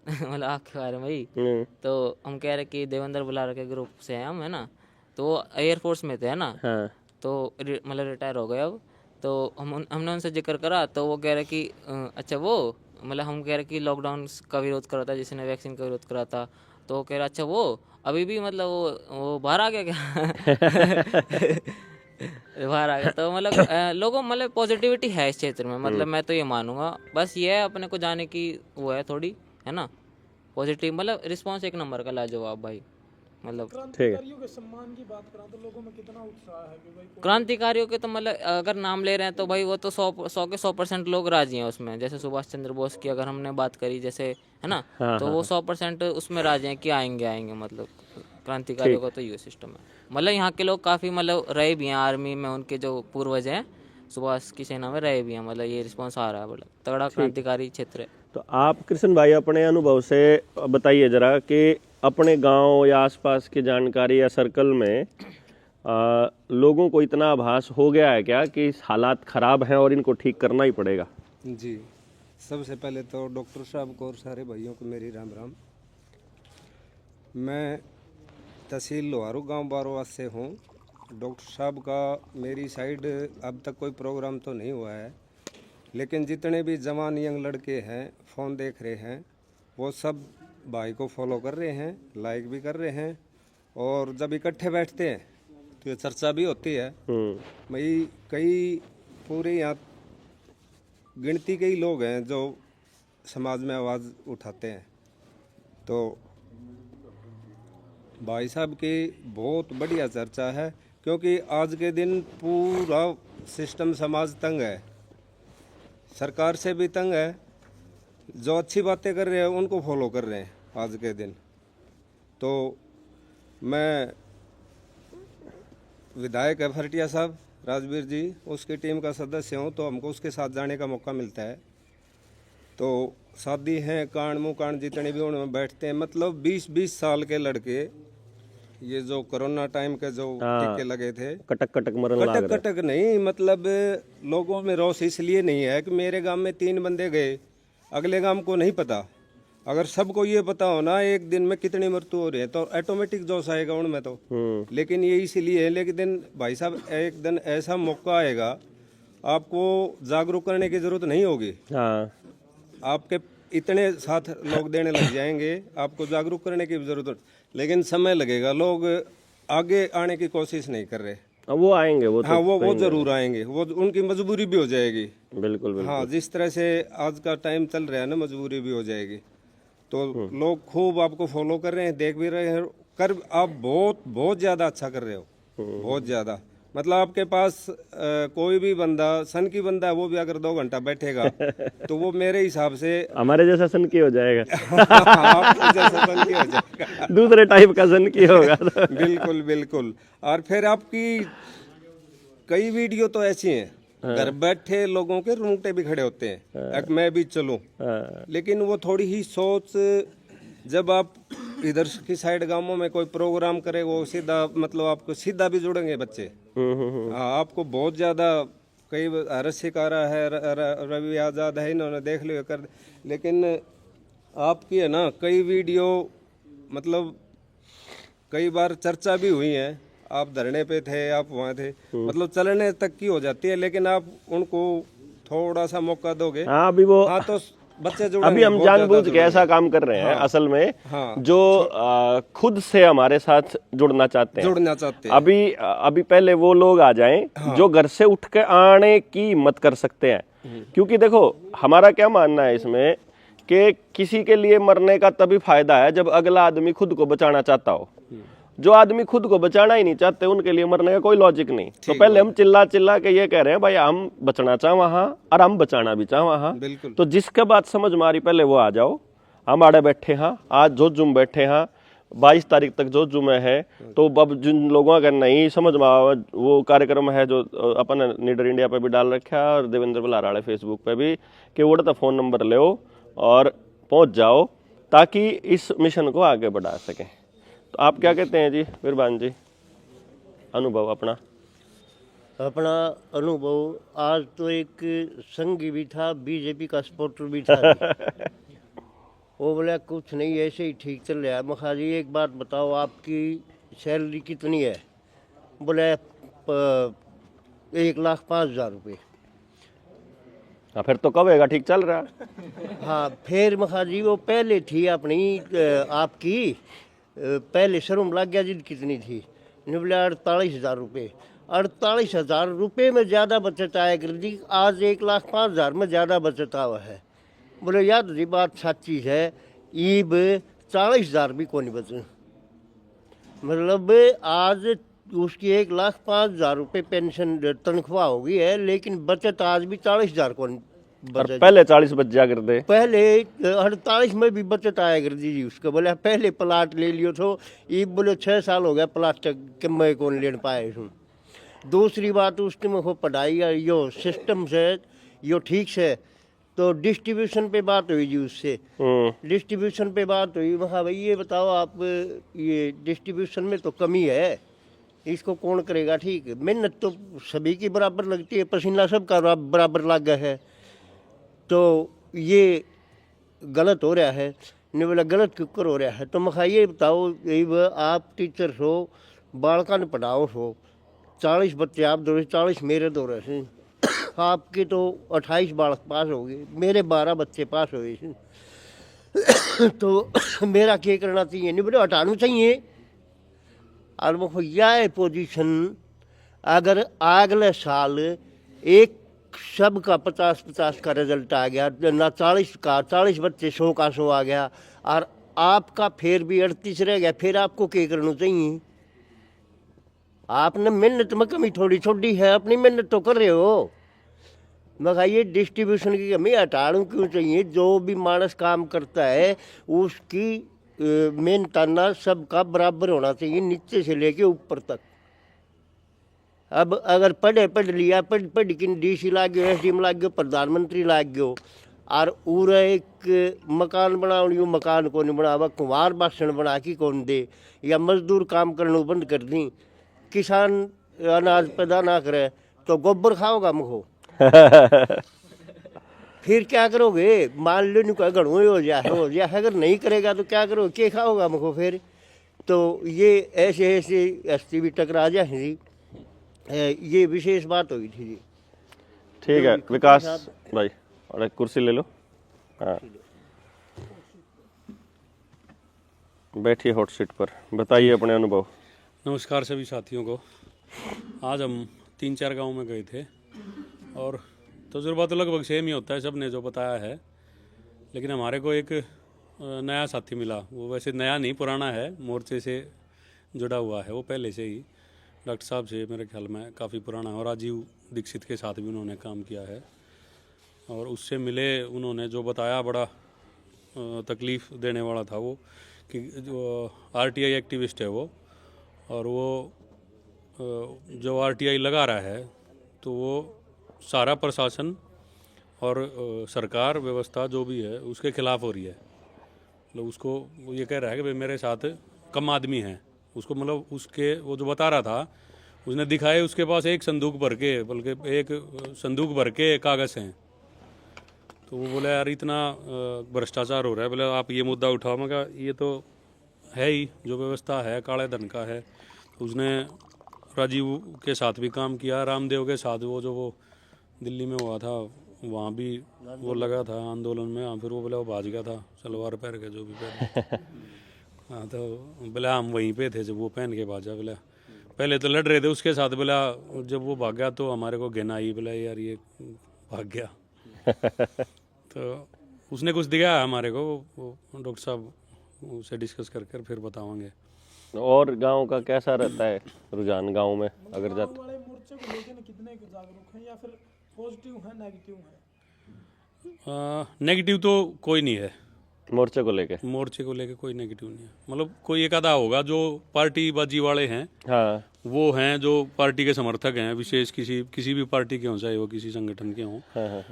मतलब आपके बारे में भाई, तो हम कह रहे कि देवेंद्र बुलारा के ग्रुप से हैं हम, है ना। तो एयरफोर्स में थे, है ना। हाँ। तो मतलब रिटायर हो गए अब। तो हमने उनसे जिक्र करा, तो वो कह रहे कि अच्छा वो, मतलब हम कह रहे कि लॉकडाउन का विरोध करा था, जिसने वैक्सीन का विरोध करा था, तो वो कह रहा अच्छा वो अभी भी मतलब वो बाहर आ गया क्या बाहर आ गया। तो मतलब लोगों मतलब पॉजिटिविटी है इस क्षेत्र में, मतलब मैं तो ये मानूंगा। बस ये है अपने को जाने की वो है थोड़ी, है ना। पॉजिटिव मतलब रिस्पॉन्स एक नंबर का लाजवाब भाई, मतलब क्रांतिकारियों के सम्मान की बात करा तो लोगों में कितना उत्साह है कि भाई क्रांतिकारियों के तो मतलब अगर नाम ले रहे हैं तो भाई वो तो 100 के 100% लोग राजी हैं उसमें। जैसे सुभाष चंद्र बोस की अगर हमने बात करी, जैसे, है ना, तो वो 100% उसमें राजी हैं कि आएंगे। मतलब क्रांतिकारियों का तो ये सिस्टम है। मतलब यहाँ के लोग काफ़ी मतलब रहे भी हैं आर्मी में, उनके जो पूर्वज हैं सुभाष की सेना में रहे भी हैं। मतलब ये रिस्पॉन्स आ रहा है, मतलब तगड़ा क्रांतिकारी क्षेत्र है। तो आप कृष्ण भाई अपने अनुभव से बताइए जरा कि अपने गांव या आसपास की जानकारी या सर्कल में लोगों को इतना आभास हो गया है क्या कि हालात खराब हैं और इनको ठीक करना ही पड़ेगा? जी, सबसे पहले तो डॉक्टर साहब को और सारे भाइयों को मेरी राम राम। मैं तहसील लोहारू गांव बारोवास से हूं। डॉक्टर साहब का मेरी साइड अब तक कोई प्रोग्राम तो नहीं हुआ है, लेकिन जितने भी जवान यंग लड़के हैं फ़ोन देख रहे हैं, वो सब भाई को फॉलो कर रहे हैं, लाइक भी कर रहे हैं। और जब इकट्ठे बैठते हैं तो ये चर्चा भी होती है। भाई कई पूरे यहाँ गिनती के ही लोग हैं जो समाज में आवाज़ उठाते हैं। तो भाई साहब की बहुत बढ़िया चर्चा है, क्योंकि आज के दिन पूरा सिस्टम समाज तंग है, सरकार से भी तंग है। जो अच्छी बातें कर रहे हैं उनको फॉलो कर रहे हैं आज के दिन। तो मैं विधायक है फरटिया साहब राजवीर जी, उसकी टीम का सदस्य हूँ, तो हमको उसके साथ जाने का मौका मिलता है। तो शादी हैं कांड मुकांड जितने भी उनमें बैठते हैं, मतलब 20-20 साल के लड़के, ये जो कोरोना टाइम के जो टीके लगे थे, कटक कटक मरन लाग कटक रहे। कटक नहीं, मतलब लोगों में रोष इसलिए नहीं है कि मेरे गांव में 3 बंदे गए, अगले गांव को नहीं पता। अगर सबको ये पता हो ना एक दिन में कितनी मृत्यु हो रही है, तो ऑटोमेटिक जोश आएगा उनमें तो। लेकिन ये इसीलिए है, लेकिन भाई साहब एक दिन ऐसा मौका आएगा, आपको जागरूक करने की जरूरत नहीं होगी। हाँ, आपके इतने साथ लोग देने लग जाएंगे, आपको जागरूक करने की भी जरूरत, लेकिन समय लगेगा। लोग आगे आने की कोशिश नहीं कर रहे। अब वो आएंगे, वो तो हाँ, वो जरूर आएंगे, वो उनकी मजबूरी भी हो जाएगी। बिल्कुल बिल्कुल। हाँ, जिस तरह से आज का टाइम चल रहा है ना, मजबूरी भी हो जाएगी। तो लोग खूब आपको फॉलो कर रहे हैं, देख भी रहे हैं, कर आप बहुत बहुत ज्यादा अच्छा कर रहे हो, बहुत ज्यादा। मतलब आपके पास कोई भी बंदा सन की बंदा है, वो भी अगर 2 घंटा बैठेगा तो वो मेरे हिसाब से हमारे जैसा सन की हो जाएगा। आपके जैसा सन की हो जाएगा, दूसरे टाइप का सन की होगा। बिल्कुल बिल्कुल। और फिर आपकी कई वीडियो तो ऐसी हैं, घर बैठे लोगों के रूंगटे भी खड़े होते हैं, एक मैं भी चलूं। लेकिन वो थोड़ी ही सोच, जब आप इधर की साइड गांवों में कोई प्रोग्राम करे, वो सीधा मतलब आपको सीधा भी जुड़ेंगे बच्चे। हाँ, आपको बहुत ज्यादा, कई रसिकारा है, रवि आजाद है, इन्होंने देख लिया कर, लेकिन आपकी है ना कई वीडियो, मतलब कई बार चर्चा भी हुई है। आप धरने पे थे, आप वहाँ थे, मतलब चलने तक की हो जाती है, लेकिन आप उनको थोड़ा सा मौका दोगे। हाँ, अभी वो, हाँ, तो बच्चे जुड़ेंगे। अभी हम जानबूझ के ऐसा काम कर रहे हैं असल में, जो खुद से हमारे साथ जुड़ना चाहते हैं। अभी पहले वो लोग आ जाएं जो घर से उठ के आने की हिम्मत कर सकते हैं। क्योंकि देखो, हमारा क्या मानना है इसमें कि किसी के लिए मरने का तभी फायदा है जब अगला आदमी खुद को बचाना चाहता हो। जो आदमी खुद को बचाना ही नहीं चाहते, उनके लिए मरने का कोई लॉजिक नहीं। तो पहले हम चिल्ला चिल्ला के ये कह रहे हैं भाई हम बचना चाह वहां और हम बचाना भी चाह वहां। तो जिसके बात समझ में आ रही पहले वो आ जाओ। हम आड़े बैठे हैं, आज जो जुम बैठे हैं, 22 तारीख तक जो जुमे है। तो अब जिन लोगों का नहीं समझ में आ, वो कार्यक्रम है जो अपन नीडर इंडिया पे भी डाल रखा है और देवेंद्र बलाराड़े फेसबुक पे भी, कि वो तो फोन नंबर ले और पहुंच जाओ ताकि इस मिशन को आगे बढ़ा सकें। तो आप क्या कहते हैं जी वीरबान जी, अनुभव अपना अनुभव? आज तो एक संघी भी था, बीजेपी का सपोर्टर भी था। वो बोला कुछ नहीं, ऐसे ही ठीक चल रहा है। मखा जी एक बात बताओ, आपकी सैलरी कितनी है? बोले 1,05,000 रुपये। हाँ, फिर तो कब होगा, ठीक चल रहा है। हाँ, फिर मखा जी वो पहले थी अपनी, आपकी पहले शर्म लग गया जी कितनी थी, बोले 48,000 रुपये। 48,000 रुपये में ज़्यादा बचत आया कर दी, आज 1,05,000 में ज़्यादा बचत हुआ है। बोले याद जी बात सच्ची है, ईब 40,000 भी कौन बचे। मतलब आज उसकी 1,05,000 रुपये पेंशन तनख्वाह हो गई है, लेकिन बचत आज भी 40,000 कौन बचत। पहले 40 बच जा कर दे, पहले 48 में भी बचत आया कर दी जी उसको। बोले पहले प्लाट ले लियो तो, ये बोले 6 साल हो गया प्लाट के मैं कौन ले पाए हूँ। दूसरी बात, उसके में हो पढ़ाई यो सिस्टम से यो ठीक से, तो डिस्ट्रीब्यूशन पे बात हुई जी उससे। डिस्ट्रीब्यूशन पे बात हुई, वहाँ भाई ये बताओ आप, ये डिस्ट्रीब्यूशन में तो कमी है, इसको कौन करेगा। ठीक है, मेहनत तो सभी की बराबर लगती है, पसीना सबका बराबर लग गया है, तो ये गलत हो रहा है। नहीं बोला गलत क्यों हो रहा है, तो मैं ये बताओ, आप टीचर हो, बालका ने पढ़ाओ हो, 40 बच्चे आप दो रहे, 40 मेरे दो रहे, आपके तो 28 बालक पास हो गए, मेरे 12 बच्चे पास हो गए। तो मेरा क्या करना चाहिए? नहीं बोले हटाना चाहिए। और वो यह पोजीशन अगर अगले साल एक सबका 50-50 का रिजल्ट आ गया, ना 40 का 40 बच्चे 100 का 100 आ गया, और आपका फिर भी 38 रह गया, फिर आपको क्या करना चाहिए? आपने मेहनत में कमी थोड़ी छोड़ी है, अपनी मेहनत तो कर रहे हो। मैं ये डिस्ट्रीब्यूशन की कमी हटाना क्यों चाहिए? जो भी मानस काम करता है उसकी मेहनताना सबका बराबर होना चाहिए, नीचे से लेके ऊपर तक। अब अगर पढ़ लिया, पढ़ के DC लाग गयो, SDM लाग गयो, प्रधानमंत्री लाग गयो, और उर एक मकान बनाओ मकान को नहीं बनावा, कुमार बासन बना के कौन दे, या मजदूर काम करने बंद कर दी, किसान अनाज पैदा ना करे तो गोबर खाओगा मुखो। फिर क्या करोगे? मान लो नहीं घड़ों हो जाए, अगर नहीं करेगा तो क्या करोगे? क्या खाओगा मुखो फिर? तो ये ऐसे ऐसे हस्ती भी टकरा जाए जी, ये विशेष बात हुई थी जी। ठीक है विकास भाई, और एक कुर्सी ले लो। हाँ बैठिए हॉट सीट पर, बताइए अपने अनुभव। नमस्कार सभी साथियों को। आज हम 3-4 गांव में गए थे और तजुर्बा तो लगभग सेम ही होता है, सब ने जो बताया है, लेकिन हमारे को एक नया साथी मिला। वो वैसे नया नहीं, पुराना है, मोर्चे से जुड़ा हुआ है वो पहले से ही, डॉक्टर साहब से मेरे ख्याल में काफ़ी पुराना है, और राजीव दीक्षित के साथ भी उन्होंने काम किया है। और उससे मिले, उन्होंने जो बताया बड़ा तकलीफ़ देने वाला था वो, कि जो आरटीआई एक्टिविस्ट है वो, और वो जो आरटीआई लगा रहा है तो वो सारा प्रशासन और सरकार व्यवस्था जो भी है उसके खिलाफ हो रही है। मतलब उसको वो ये कह रहा है कि भाई मेरे साथ कम आदमी हैं, उसको मतलब उसके वो जो बता रहा था उसने दिखाए, उसके पास एक संदूक भर के, बल्कि एक संदूक भर के कागज़ हैं। तो वो बोला यार इतना भ्रष्टाचार हो रहा है, बोले आप ये मुद्दा उठाओ। मैं कहा ये तो है ही, जो व्यवस्था है काले धन का है। तो उसने राजीव के साथ भी काम किया, रामदेव के साथ वो जो वो दिल्ली में हुआ था वहाँ भी वो लगा था आंदोलन में, फिर वो बोला वो भाज गया था सलवार पहन के, जो भी पहन। हाँ तो बोला हम वहीं पे थे जब वो पहन के भाजा। बोला पहले तो लड़ रहे थे उसके साथ, बोला जब वो भाग गया तो हमारे को घिन आई, बोला यार ये भाग गया। तो उसने कुछ दिखाया हमारे को, वो डॉक्टर साहब उससे डिस्कस कर फिर बतावांगे। और गांव का कैसा रहता है रुझान गांव में अगर जाते? वाले मोर्चे को लेकर कितने जागरूक हैं, या फिर पॉजिटिव है नेगेटिव है? नेगेटिव तो कोई नहीं है मोर्चे को लेके कोई नेगेटिव नहीं है। मतलब कोई एक आधा होगा जो पार्टी बाजी वाले हैं, हाँ वो हैं जो पार्टी के समर्थक हैं, विशेष किसी भी पार्टी के हों, चाहे वो किसी संगठन के हों। हाँ हाँ।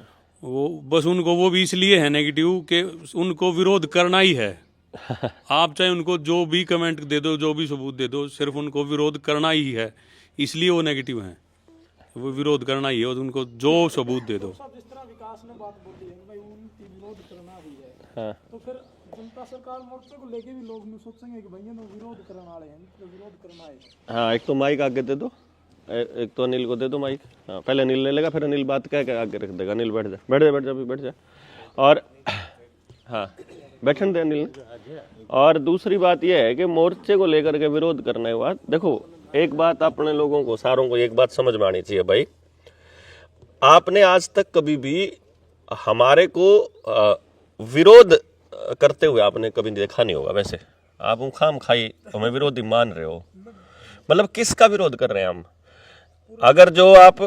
वो बस उनको वो भी इसलिए है नेगेटिव कि उनको विरोध करना ही है। आप चाहे उनको जो भी कमेंट दे दो, जो भी सबूत दे दो, सिर्फ उनको विरोध करना ही है, इसलिए वो नेगेटिव हैं। वो विरोध करना ही है, उनको जो सबूत दे दो। जिस तरह विकास ने बात बोली है भाई उनकी विरोध करना ही है, हाँ। तो फिर जनता सरकार मोर्चे को लेके भी लोग सोचेंगे कि भैया तो विरोध करने वाले हैं, तो विरोध करना है। हाँ एक तो माइक आगे दे दो, एक तो अनिल को दे दो माइक। हाँ पहले अनिल ले लेगा, फिर अनिल बात कह के आगे रख देगा। अनिल बैठ जा। और हाँ बैठन दे अनिल। और दूसरी बात यह है कि मोर्चे को लेकर के विरोध करने के बाद देखो, एक बात अपने लोगों को सारों को एक बात समझ में आनी चाहिए भाई, आपने आज तक कभी भी हमारे को विरोध करते हुए आपने कभी देखा नहीं होगा। वैसे आप खाम खाई हमें विरोधी मान रहे हो, मतलब किसका विरोध कर रहे हैं हम? अगर जो आप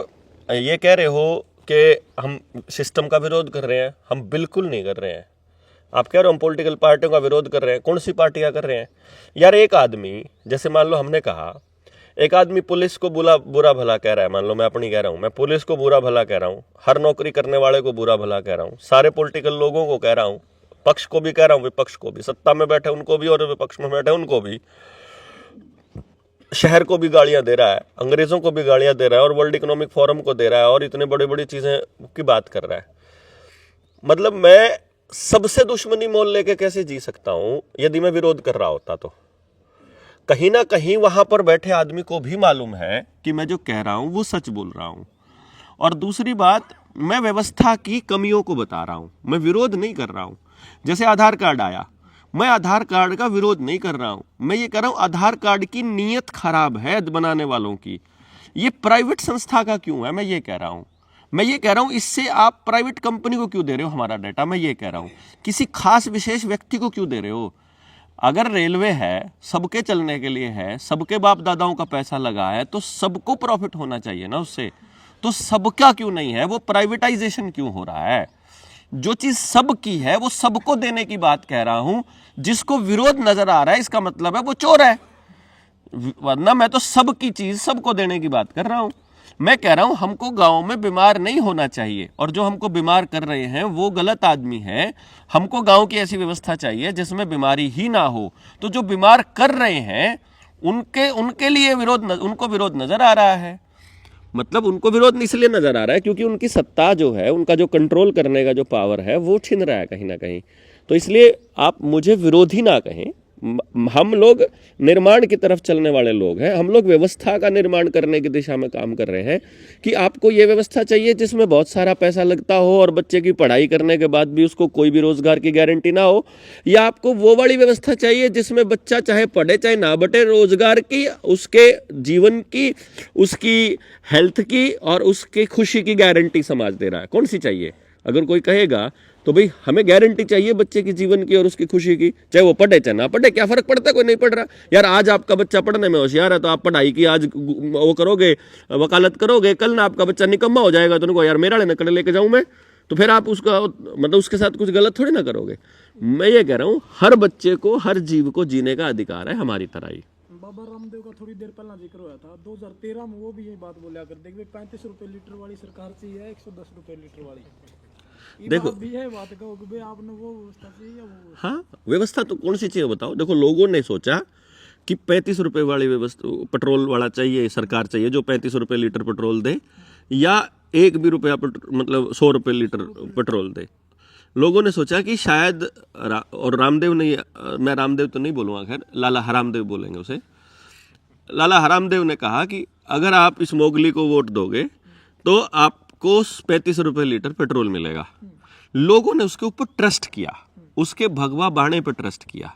ये कह रहे हो कि हम सिस्टम का विरोध कर रहे हैं, हम बिल्कुल नहीं कर रहे हैं। आप कह रहे हो हम पॉलिटिकल पार्टियों का विरोध कर रहे हैं, कौन सी पार्टियां कर रहे हैं यार? एक आदमी, जैसे मान लो हमने कहा एक आदमी पुलिस को बुरा भला कह रहा है, मान लो मैं अपनी कह रहा हूं, मैं पुलिस को बुरा भला कह रहा हूं, हर नौकरी करने वाले को बुरा भला कह रहा हूं, सारे पॉलिटिकल लोगों को कह रहा हूं, पक्ष को भी कह रहा हूं, विपक्ष को भी, सत्ता में बैठे उनको भी और विपक्ष में बैठे उनको भी, शहर को भी गालियां दे रहा है, अंग्रेजों को भी गालियां दे रहा है, और वर्ल्ड इकोनॉमिक फोरम को दे रहा है, और इतने बड़ी बड़ी चीजें की बात कर रहा है। मतलब मैं सबसे दुश्मनी मोल लेके कैसे जी सकता हूं यदि मैं विरोध कर रहा होता? तो कहीं ना कहीं वहां पर बैठे आदमी को भी मालूम है कि मैं जो कह रहा हूं वो सच बोल रहा हूं। और दूसरी बात, मैं व्यवस्था की कमियों को बता रहा हूं, मैं विरोध नहीं कर रहा हूं। जैसे आधार कार्ड आया, मैं आधार कार्ड का विरोध नहीं कर रहा हूं, मैं ये कह रहा हूं आधार कार्ड की नीयत खराब है बनाने वालों की। ये प्राइवेट संस्था का क्यों है, मैं ये कह रहा हूं। मैं ये कह रहा हूं इससे आप प्राइवेट कंपनी को क्यों दे रहे हो हमारा डाटा, मैं ये कह रहा हूं किसी खास विशेष व्यक्ति को क्यों दे रहे हो? अगर रेलवे है, सबके चलने के लिए है, सबके बाप दादाओं का पैसा लगा है, तो सबको प्रॉफिट होना चाहिए ना उससे। तो सबका क्यों नहीं है? वो प्राइवेटाइजेशन क्यों हो रहा है? जो चीज सबकी है वो सबको देने की बात कह रहा हूं। जिसको विरोध नजर आ रहा है इसका मतलब है वो चोर है, वरना मैं तो सबकी चीज सबको देने की बात कर रहा हूं। मैं कह रहा हूं हमको गांव में बीमार नहीं होना चाहिए, और जो हमको बीमार कर रहे हैं वो गलत आदमी है। हमको गांव की ऐसी व्यवस्था चाहिए जिसमें बीमारी ही ना हो। तो जो बीमार कर रहे हैं उनके लिए उनको विरोध नजर आ रहा है। मतलब उनको विरोध इसलिए नजर आ रहा है क्योंकि उनकी सत्ता जो है, उनका जो कंट्रोल करने का जो पावर है वो छिन रहा है कहीं ना कहीं। तो इसलिए आप मुझे विरोधी ना कहें, हम लोग निर्माण की तरफ चलने वाले लोग हैं। हम लोग व्यवस्था का निर्माण करने की दिशा में काम कर रहे हैं कि आपको ये व्यवस्था चाहिए जिसमें बहुत सारा पैसा लगता हो और बच्चे की पढ़ाई करने के बाद भी उसको कोई भी रोजगार की गारंटी ना हो, या आपको वो वाली व्यवस्था चाहिए जिसमें बच्चा चाहे पढ़े चाहे ना पढ़े, रोजगार की, उसके जीवन की, उसकी हेल्थ की और उसकी खुशी की गारंटी समाज दे रहा है। कौन सी चाहिए? अगर कोई कहेगा तो भाई हमें गारंटी चाहिए बच्चे की जीवन की और उसकी खुशी की, चाहे वो पढ़े चाहे ना पढ़े, क्या फर्क पड़ता है? कोई नहीं पढ़ रहा यार, आज आपका बच्चा पढ़ने में होशियार है तो आप पढ़ाई की आज वो करोगे, वकालत करोगे, कल ना आपका बच्चा निकम्मा हो जाएगा तो उनको यार मेरा नकल लेके जाऊं मैं, तो फिर आप उसका मतलब उसके साथ कुछ गलत थोड़ी ना करोगे। मैं ये कह रहा हूँ हर बच्चे को, हर जीव को जीने का अधिकार है हमारी तरह ही। बाबा रामदेव का थोड़ी देर पहला जिक्र हुआ था, 2013 में वो भी यही बात बोला कर देख 35 रुपए लीटर वाली सरकार चाहिए 110 रुपए लीटर वाली। देखो भी है बात का कि आपने वो व्यवस्था चाहिए वो। हाँ, व्यवस्था तो कौन सी चाहिए बताओ। देखो लोगों ने सोचा कि 35 रुपए वाली व्यवस्था पेट्रोल वाला चाहिए, सरकार चाहिए जो 35 रुपए लीटर पेट्रोल दे, या 1 भी रुपया मतलब 100 रुपए लीटर पेट्रोल दे। लोगों ने सोचा कि शायद और रामदेव ने, मैं रामदेव तो नहीं बोलूँगा, खैर लाला हरामदेव बोलेंगे उसे, लाला हरामदेव ने कहा कि अगर आप इस मोगली को वोट दोगे तो आपको 35 रुपए लीटर पेट्रोल मिलेगा। लोगों ने उसके ऊपर ट्रस्ट किया, उसके भगवा बाणे पर ट्रस्ट किया।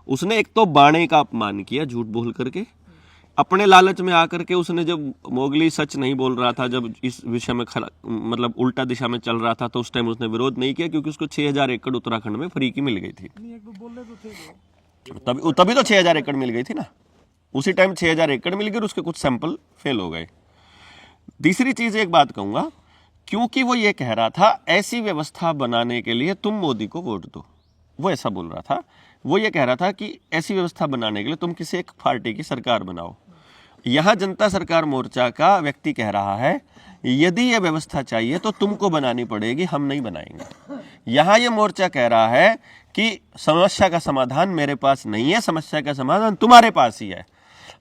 उसने एक तो बाणे का अपमान किया झूठ बोल करके, अपने लालच में आकर के उसने, जब मोगली सच नहीं बोल रहा था, जब इस विषय में मतलब उल्टा दिशा में चल रहा था, तो उस टाइम उसने विरोध नहीं किया क्योंकि उसको 6000 एकड़ उत्तराखंड में फ्री की मिल गई थी। तभी तो 6000 एकड़ मिल गई थी ना, उसी टाइम 6000 एकड़ मिल गई और उसके कुछ सैंपल फेल हो गए। तीसरी चीज एक बात कहूंगा, क्योंकि वो ये कह रहा था ऐसी व्यवस्था बनाने के लिए तुम मोदी को वोट दो, वो ऐसा बोल रहा था। वो ये कह रहा था कि ऐसी व्यवस्था बनाने के लिए तुम किसी एक पार्टी की सरकार बनाओ। यहां जनता सरकार मोर्चा का व्यक्ति कह रहा है यदि ये व्यवस्था चाहिए तो तुमको बनानी पड़ेगी, हम नहीं बनाएंगे। यहां ये मोर्चा कह रहा है कि समस्या का समाधान मेरे पास नहीं है, समस्या का समाधान तुम्हारे पास ही है।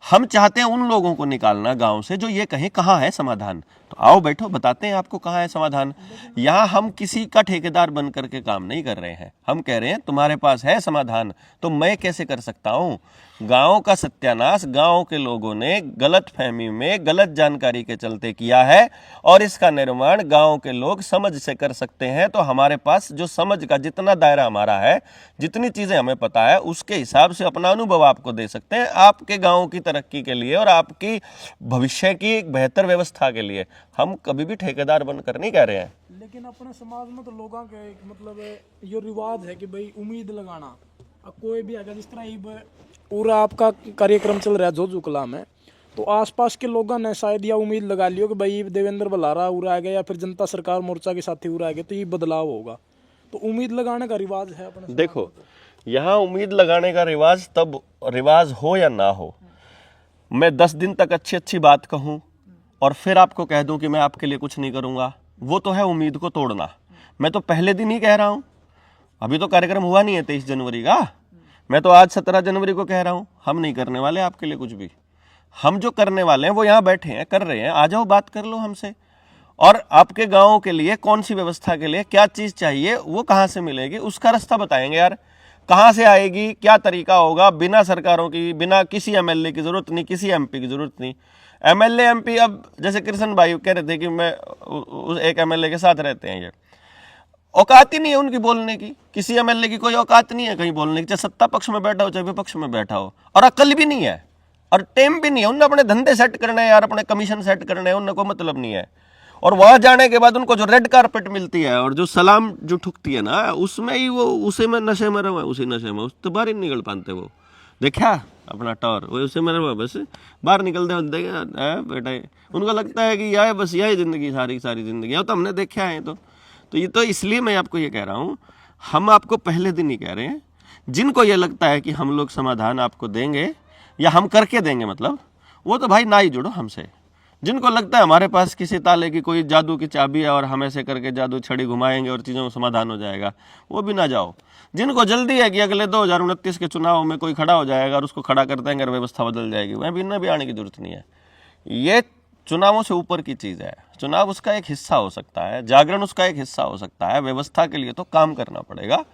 हम चाहते हैं उन लोगों को निकालना गांव से जो ये कहें कहाँ है समाधान। तो आओ बैठो, बताते हैं आपको कहाँ है समाधान। यहाँ हम किसी का ठेकेदार बन करके काम नहीं कर रहे हैं, हम कह रहे हैं तुम्हारे पास है समाधान तो मैं कैसे कर सकता हूँ। गांव का सत्यानाश गांव के लोगों ने गलत फहमी में, गलत जानकारी के चलते किया है और इसका निर्माण गांव के लोग समझ से कर सकते हैं। तो हमारे पास जो समझ का जितना दायरा हमारा है, जितनी चीज़ें हमें पता है, उसके हिसाब से अपना अनुभव आपको दे सकते हैं, आपके गांव की तरक्की के लिए और आपकी भविष्य की बेहतर व्यवस्था के लिए। हम कभी भी ठेकेदार बनकर नहीं कह रहे हैं। लेकिन अपने समाज में तो लोगों का एक मतलब ये रिवाज है कि भाई उम्मीद लगाना। अब कोई भी अगर जिस तरह पूरा आपका कार्यक्रम चल रहा है जोजुकला में, तो आसपास के लोगों ने शायद यह उम्मीद लगा लियो कि भाई देवेंद्र बलारा उड़ा गया या फिर जनता सरकार मोर्चा के साथी उड़ा गया तो ये बदलाव होगा। तो उम्मीद लगाने का रिवाज है अपने। देखो यहाँ उम्मीद लगाने का रिवाज तब रिवाज हो या ना हो, मैं 10 दिन तक अच्छी अच्छी बात कहूँ और फिर आपको कह दूं कि मैं आपके लिए कुछ नहीं करूंगा, वो तो है उम्मीद को तोड़ना। मैं तो पहले दिन ही कह रहा हूं, अभी तो कार्यक्रम हुआ नहीं है 23 जनवरी का, मैं तो आज 17 जनवरी को कह रहा हूं हम नहीं करने वाले आपके लिए कुछ भी। हम जो करने वाले हैं वो यहाँ बैठे हैं, कर रहे हैं, आ जाओ बात कर लो हमसे। और आपके गाँव के लिए कौन सी व्यवस्था के लिए क्या चीज़ चाहिए, वो कहाँ से मिलेगी, उसका रास्ता बताएंगे यार। कहाँ से आएगी, क्या तरीका होगा, बिना सरकारों की, बिना किसी एमएलए की ज़रूरत नहीं, किसी एमपी की ज़रूरत नहीं। एमएलए एमपी, अब जैसे कृष्ण भाई कह रहे थे कि मैं उस एक एमएलए के साथ रहते हैं, ये औकात ही नहीं है उनकी बोलने की। किसी एमएलए की कोई औकात नहीं है कहीं बोलने की, चाहे सत्ता पक्ष में बैठा हो चाहे विपक्ष में बैठा हो, और अकल भी नहीं है और टाइम भी नहीं है। उन्हें अपने धंधे सेट करने हैं यार, अपने कमीशन सेट करने हैं, उन्हें कोई मतलब नहीं है। और वहां जाने के बाद उनको जो रेड कारपेट मिलती है और जो सलाम जो ठुकती है ना, उसमें ही वो उसी में नशे में रहे, उसी नशे में, उस तो बाहर ही निकल पाते। वो देखा अपना टॉर, वो उसी में रहे, बस बाहर निकलते बेटा। उनको लगता है कि यार बस यही ज़िंदगी, सारी सारी ज़िंदगी, तो हमने देखा है। तो ये तो इसलिए मैं आपको ये कह रहा हूँ, हम आपको पहले दिन ही कह रहे हैं, जिनको ये लगता है कि हम लोग समाधान आपको देंगे या हम करके देंगे, मतलब वो तो भाई ना ही जुड़ो हमसे। जिनको लगता है हमारे पास किसी ताले की कोई जादू की चाबी है और हम ऐसे करके जादू छड़ी घुमाएंगे और चीज़ों में समाधान हो जाएगा, वो भी ना जाओ। जिनको जल्दी है कि अगले 2029 के चुनाव में कोई खड़ा हो जाएगा और उसको खड़ा कर देंगे और व्यवस्था बदल जाएगी, वह भी इन्हें भी आने की जरूरत नहीं है। ये चुनावों से ऊपर की चीज़ है। चुनाव उसका एक हिस्सा हो सकता है, जागरण उसका एक हिस्सा हो सकता है। व्यवस्था के लिए तो काम करना पड़ेगा,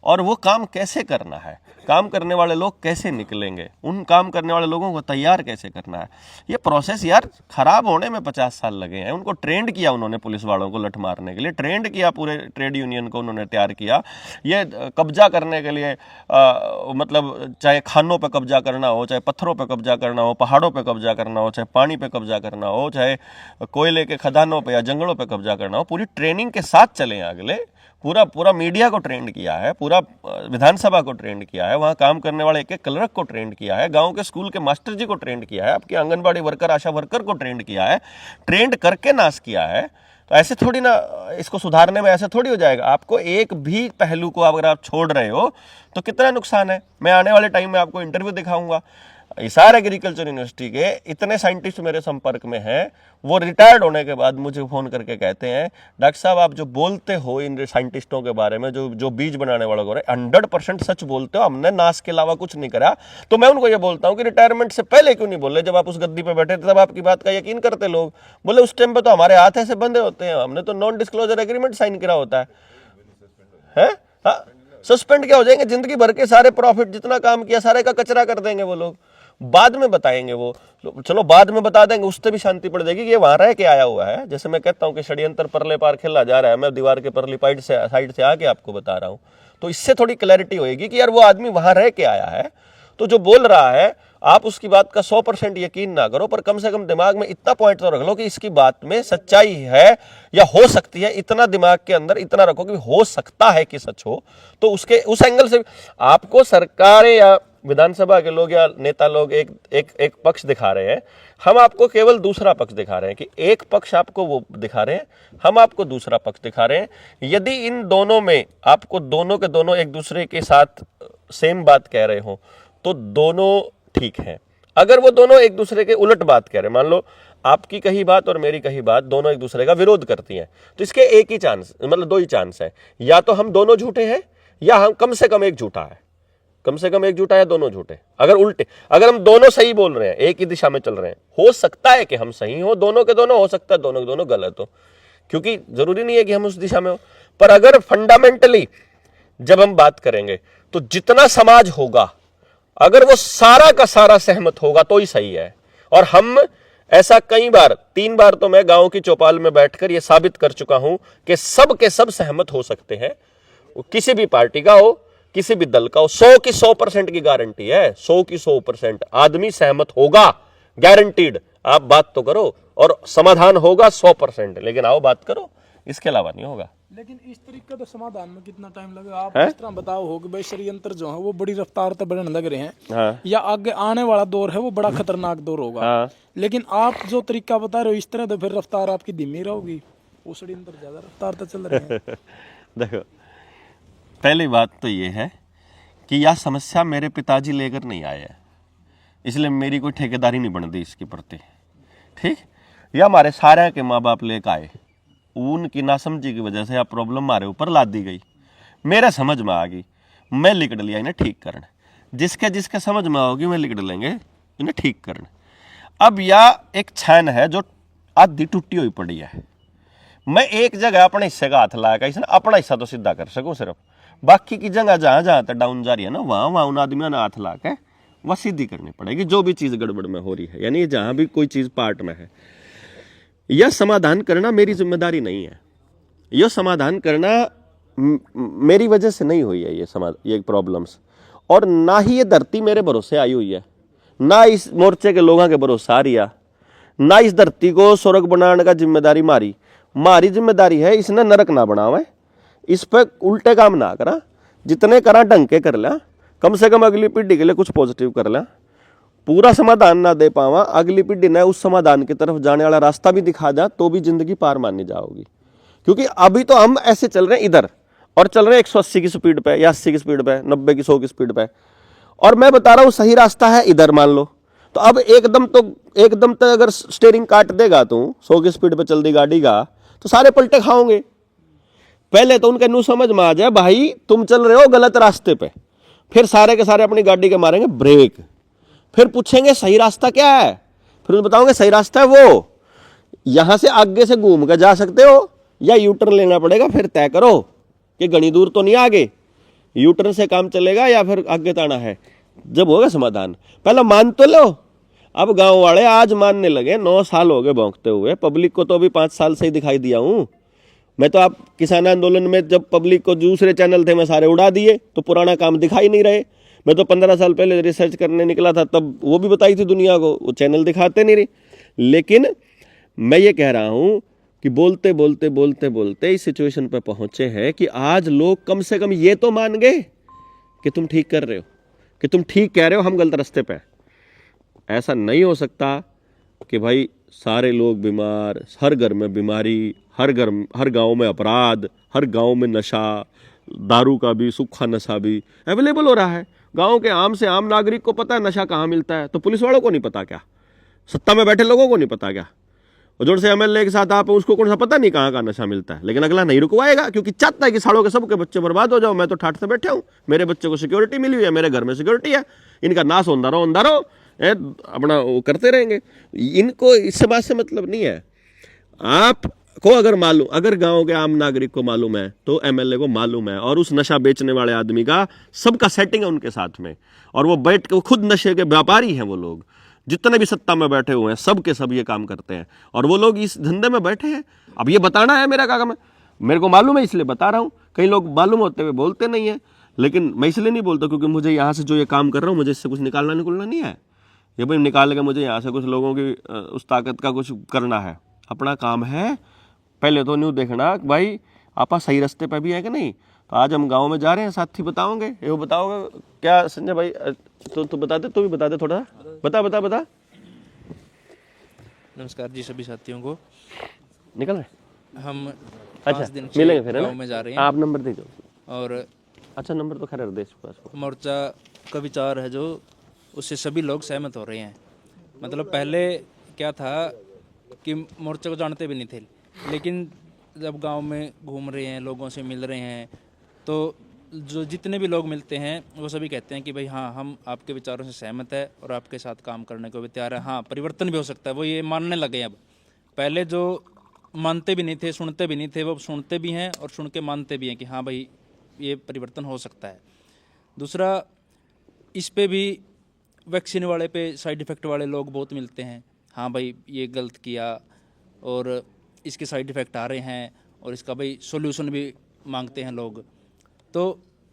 और वो काम कैसे करना है, काम करने वाले लोग कैसे निकलेंगे, उन काम करने वाले लोगों को तैयार कैसे करना है, ये प्रोसेस यार खराब होने में 50 साल लगे हैं। उनको ट्रेंड किया उन्होंने, पुलिस वालों को लठ मारने के लिए ट्रेंड किया, पूरे ट्रेड यूनियन को उन्होंने तैयार किया। ये कब्जा करने के लिए मतलब चाहे खानों पे कब्जा करना हो, चाहे पत्थरों पे कब्जा करना हो, पहाड़ों पे कब्जा करना हो, चाहे पानी पे कब्जा करना हो, चाहे कोयले के खदानों पे या जंगलों पे कब्जा करना हो, पूरी ट्रेनिंग के साथ चले अगले। पूरा मीडिया को ट्रेंड किया है, पूरा विधानसभा को ट्रेंड किया है, वहाँ काम करने वाले एक एक क्लर्क को ट्रेंड किया है, गांव के स्कूल के मास्टर जी को ट्रेंड किया है, आपके आंगनबाड़ी वर्कर, आशा वर्कर को ट्रेंड किया है, ट्रेंड करके नाश किया है। तो ऐसे थोड़ी ना इसको सुधारने में ऐसे थोड़ी हो जाएगा। आपको एक भी पहलू को अगर आप छोड़ रहे हो तो कितना नुकसान है। मैं आने वाले टाइम में आपको इंटरव्यू दिखाऊंगा। हिसार एग्रीकल्चर यूनिवर्सिटी के इतने साइंटिस्ट मेरे संपर्क में हैं, वो रिटायर्ड होने के बाद मुझे फ़ोन करके कहते हैं, डॉक्टर साहब आप जो बोलते हो इन साइंटिस्टों के बारे में, जो बीज बनाने वालों को 100% सच बोलते हो, हमने नाश के अलावा कुछ नहीं करा। तो मैं उनको ये बोलता हूँ कि रिटायरमेंट से पहले क्यों नहीं बोले, जब आप उस गद्दी पे बैठे थे तब आपकी बात का यकीन करते लोग। बोले उस टाइम पे तो हमारे हाथ ऐसे बंधे होते हैं, हमने तो नॉन डिस्क्लोजर एग्रीमेंट साइन करा होता है। हाँ, सस्पेंड क्या हो जाएंगे, जिंदगी भर के सारे प्रॉफिट जितना काम किया सारे का कचरा कर देंगे वो लोग। बाद में बताएंगे वो, चलो बाद में बता देंगे, उससे भी शांति पड़ जाएगी कि ये वहां रह के आया हुआ है। जैसे मैं कहता हूँ कि षड्यंत्र परले पार खेला जा रहा है, मैं दीवार के परली साइड से आके आपको बता रहा हूँ, तो इससे थोड़ी क्लैरिटी होगी कि यार वो आदमी वहां रह के आया है। तो जो बोल रहा है आप उसकी बात का 100% यकीन ना करो, पर कम से कम दिमाग में इतना पॉइंट तो रख लो कि इसकी बात में सच्चाई है या हो सकती है। इतना दिमाग के अंदर इतना रखो कि हो सकता है कि सच हो। तो उसके उस एंगल से आपको सरकारें या विधानसभा के लोग या नेता लोग एक पक्ष दिखा रहे हैं, हम आपको केवल दूसरा पक्ष दिखा रहे हैं कि एक पक्ष आपको वो दिखा रहे हैं, हम आपको दूसरा पक्ष दिखा रहे हैं। यदि इन दोनों में आपको दोनों के दोनों एक दूसरे के साथ सेम बात कह रहे हो तो दोनों ठीक है। अगर वो दोनों एक दूसरे के उलट बात कह रहे हैं, मान लो आपकी कही बात और मेरी कही बात दोनों एक दूसरे का विरोध करती हैं, तो इसके एक ही चांस, मतलब दो ही चांस है, या तो हम दोनों झूठे हैं या हम कम से कम एक झूठा है, कम से कम एक झूठा या दोनों झूठे। अगर उल्टे, अगर हम दोनों सही बोल रहे हैं, एक ही दिशा में चल रहे हैं, हो सकता है कि हम सही हो, दोनों के दोनों, हो सकता है दोनों के दोनों गलत हो, क्योंकि जरूरी नहीं है कि हम उस दिशा में हो। पर अगर फंडामेंटली जब हम बात करेंगे तो जितना समाज होगा अगर वो सारा का सारा सहमत होगा तो ही सही है। और हम ऐसा कई बार, 3 बार तो मैं गांव की चौपाल में बैठकर ये साबित कर चुका हूं कि सब के सब सहमत हो सकते हैं। किसी भी पार्टी का हो, किसी भी दल का हो, 100 की 100% की गारंटी है, 100 की 100% आदमी सहमत होगा, गारंटीड। आप बात तो करो और समाधान होगा 100%, लेकिन आओ बात करो, इसके अलावा नहीं होगा। लेकिन इस तरीके तो समाधान में कितना टाइम लगेगा? आप इस तरह बताओ हो कि भाई षड्यंत्र जो है वो बड़ी रफ्तार से बढ़ने लग रहे हैं। हाँ। या आगे आने वाला दौर है वो बड़ा खतरनाक दौर होगा। हाँ। लेकिन आप जो तरीका बता रहे हो इस तरह, तो फिर रफ्तार आपकी धीमी रहेगी, वो षड्यंत्र ज्यादा रफ्तार से चल रहे हैं। देखो, पहली बात तो ये है कि यह समस्या मेरे पिताजी लेकर नहीं आए हैं, इसलिए मेरी कोई ठेकेदारी नहीं बनती इसके प्रति, ठीक। या हमारे सारे के माँ बाप लेकर आए, उनकी नासमझी की वजह से यह प्रॉब्लम हमारे ऊपर लाद दी गई, मेरे समझ में आ गई, मैं लिख लिया इन्हें ठीक करने। जिसके जिसके समझ में आओगी मैं लिख लेंगे इन्हें ठीक करने। अब यह एक छैन है जो आधी टूटी हुई पड़ी है, मैं एक जगह अपने हिस्से का हाथ लाया, इसने अपना हिस्सा तो सीधा कर सकूं सिर्फ, बाकी की जगह जहाँ जहाँ तक डाउन जा रही है ना, वहाँ उन आदमियों ने हाथ ला के वह सीधी करनी पड़ेगी जो भी चीज़ गड़बड़ में हो रही है, यानी जहाँ भी कोई चीज़ पार्ट में है। यह समाधान करना मेरी जिम्मेदारी नहीं है, यह समाधान करना मेरी वजह से नहीं हुई है ये प्रॉब्लम्स, और ना ही ये धरती मेरे भरोसे आई हुई है, ना इस मोर्चे के लोगों के भरोसे आ रही है, ना इस धरती को स्वर्ग बनाने का जिम्मेदारी मारी जिम्मेदारी है। इसने नरक ना बनावे, इस पर उल्टे काम ना करा, जितने करा ढंग के कर लिया, कम से कम अगली पीढ़ी के लिए कुछ पॉजिटिव कर लिया। पूरा समाधान ना दे पावा, अगली पीढ़ी ने उस समाधान की तरफ जाने वाला रास्ता भी दिखा दा तो भी जिंदगी पार मानी जाओगी। क्योंकि अभी तो हम ऐसे चल रहे हैं इधर, और चल रहे हैं 180 की स्पीड पे या 80 की स्पीड पे, 90 की 100 की स्पीड पे, और मैं बता रहा हूँ सही रास्ता है इधर मान लो, तो अब एकदम तो अगर स्टीयरिंग काट देगा तू 100 की स्पीड पे चल दी गाड़ी का, तो सारे पलटे खाओगे। पहले तो उनके नू समझ में आ जाए भाई तुम चल रहे हो गलत रास्ते पे, फिर सारे के सारे अपनी गाड़ी के मारेंगे ब्रेक, फिर पूछेंगे सही रास्ता क्या है, फिर उन्हें बताओगे सही रास्ता है वो, यहां से आगे से घूम कर जा सकते हो या यू टर्न लेना पड़ेगा, फिर तय करो कि घनी दूर तो नहीं आगे, यू टर्न से काम चलेगा या फिर आगे ताना है। जब होगा समाधान, पहले मान तो लो। अब गांव वाले आज मानने लगे, 9 साल हो गए भौंकते हुए, पब्लिक को तो अभी 5 साल से ही दिखाई दिया हूं मैं तो। आप किसान आंदोलन में जब पब्लिक को दूसरे चैनल थे मैं सारे उड़ा दिए, तो पुराना काम दिखाई नहीं रहे। मैं तो 15 साल पहले रिसर्च करने निकला था, तब वो भी बताई थी दुनिया को, वो चैनल दिखाते नहीं रही। लेकिन मैं ये कह रहा हूं कि बोलते बोलते बोलते बोलते इस सिचुएशन पर पहुंचे हैं कि आज लोग कम से कम ये तो मान गए कि तुम ठीक कर रहे हो, कि तुम ठीक कह रहे हो, हम गलत रास्ते पे। ऐसा नहीं हो सकता कि भाई सारे लोग बीमार, हर घर में बीमारी, हर गांव में अपराध, हर गांव में नशा, दारू का भी, सूखा नशा भी अवेलेबल हो रहा है। गांव के आम से आम नागरिक को पता है नशा कहाँ मिलता है, तो पुलिस वालों को नहीं पता क्या? सत्ता में बैठे लोगों को नहीं पता क्या? और जोड़ से एमएलए के साथ आप उसको कौन सा पता नहीं कहाँ का नशा मिलता है, लेकिन अगला नहीं रुकवाएगा क्योंकि चाहता है कि सालों के सबके बच्चे बर्बाद हो जाओ। मैं तो ठाठ से बैठे हूँ, मेरे बच्चे को सिक्योरिटी मिली हुई है, मेरे घर में सिक्योरिटी है, इनका नाश होंदा रहो अपना वो करते रहेंगे। इनको इस बात से मतलब नहीं है। आपको अगर मालूम, अगर गांव के आम नागरिक को मालूम है तो एमएलए को मालूम है, और उस नशा बेचने वाले आदमी का सबका सेटिंग है उनके साथ में, और वो बैठ के, वो खुद नशे के व्यापारी हैं। वो लोग जितने भी सत्ता में बैठे हुए हैं सब के सब ये काम करते हैं, और वो लोग इस धंधे में बैठे हैं। अब ये बताना है मेरा काम है, मेरे को मालूम है इसलिए बता रहा हूँ। कई लोग मालूम होते हुए बोलते नहीं है, लेकिन मैं इसलिए नहीं बोलता क्योंकि मुझे यहाँ से जो ये काम कर रहा हूँ मुझे इससे कुछ निकालना नहीं है। ये भाई निकाल के मुझे यहाँ से कुछ लोगों की उस ताकत का कुछ करना है। अपना काम है पहले तो न्यू देखना भाई आपा सही रास्ते पे भी है कि नहीं। तो आज हम गांव में जा रहे हैं, साथी बताओगे, ये बताओगे क्या संजय भाई? तो बता दे, तू भी बता दे थोड़ा, बता। नमस्कार जी सभी साथियों को। निकल रहे हम अच्छा 5 दिन मिलेंगे फिर गाँव में जा रहे हैं। आप नंबर दे दो। और अच्छा नंबर तो खैर देश पास मोर्चा का विचार है जो, उससे सभी लोग सहमत हो रहे हैं। मतलब पहले क्या था कि मोर्चा को जानते भी नहीं थे, लेकिन जब गांव में घूम रहे हैं, लोगों से मिल रहे हैं, तो जो जितने भी लोग मिलते हैं वो सभी कहते हैं कि भाई हाँ, हम आपके विचारों से सहमत है और आपके साथ काम करने को भी तैयार है। हाँ, परिवर्तन भी हो सकता है, वो ये मानने लगे अब। पहले जो मानते भी नहीं थे, सुनते भी नहीं थे, वो सुनते भी हैं और सुन के मानते भी हैं कि हाँ भाई ये परिवर्तन हो सकता है। दूसरा, इस पे भी वैक्सीन वाले पे साइड इफ़ेक्ट वाले लोग बहुत मिलते हैं। हाँ भाई ये गलत किया और इसके साइड इफ़ेक्ट आ रहे हैं, और इसका भाई सोल्यूशन भी मांगते हैं लोग। तो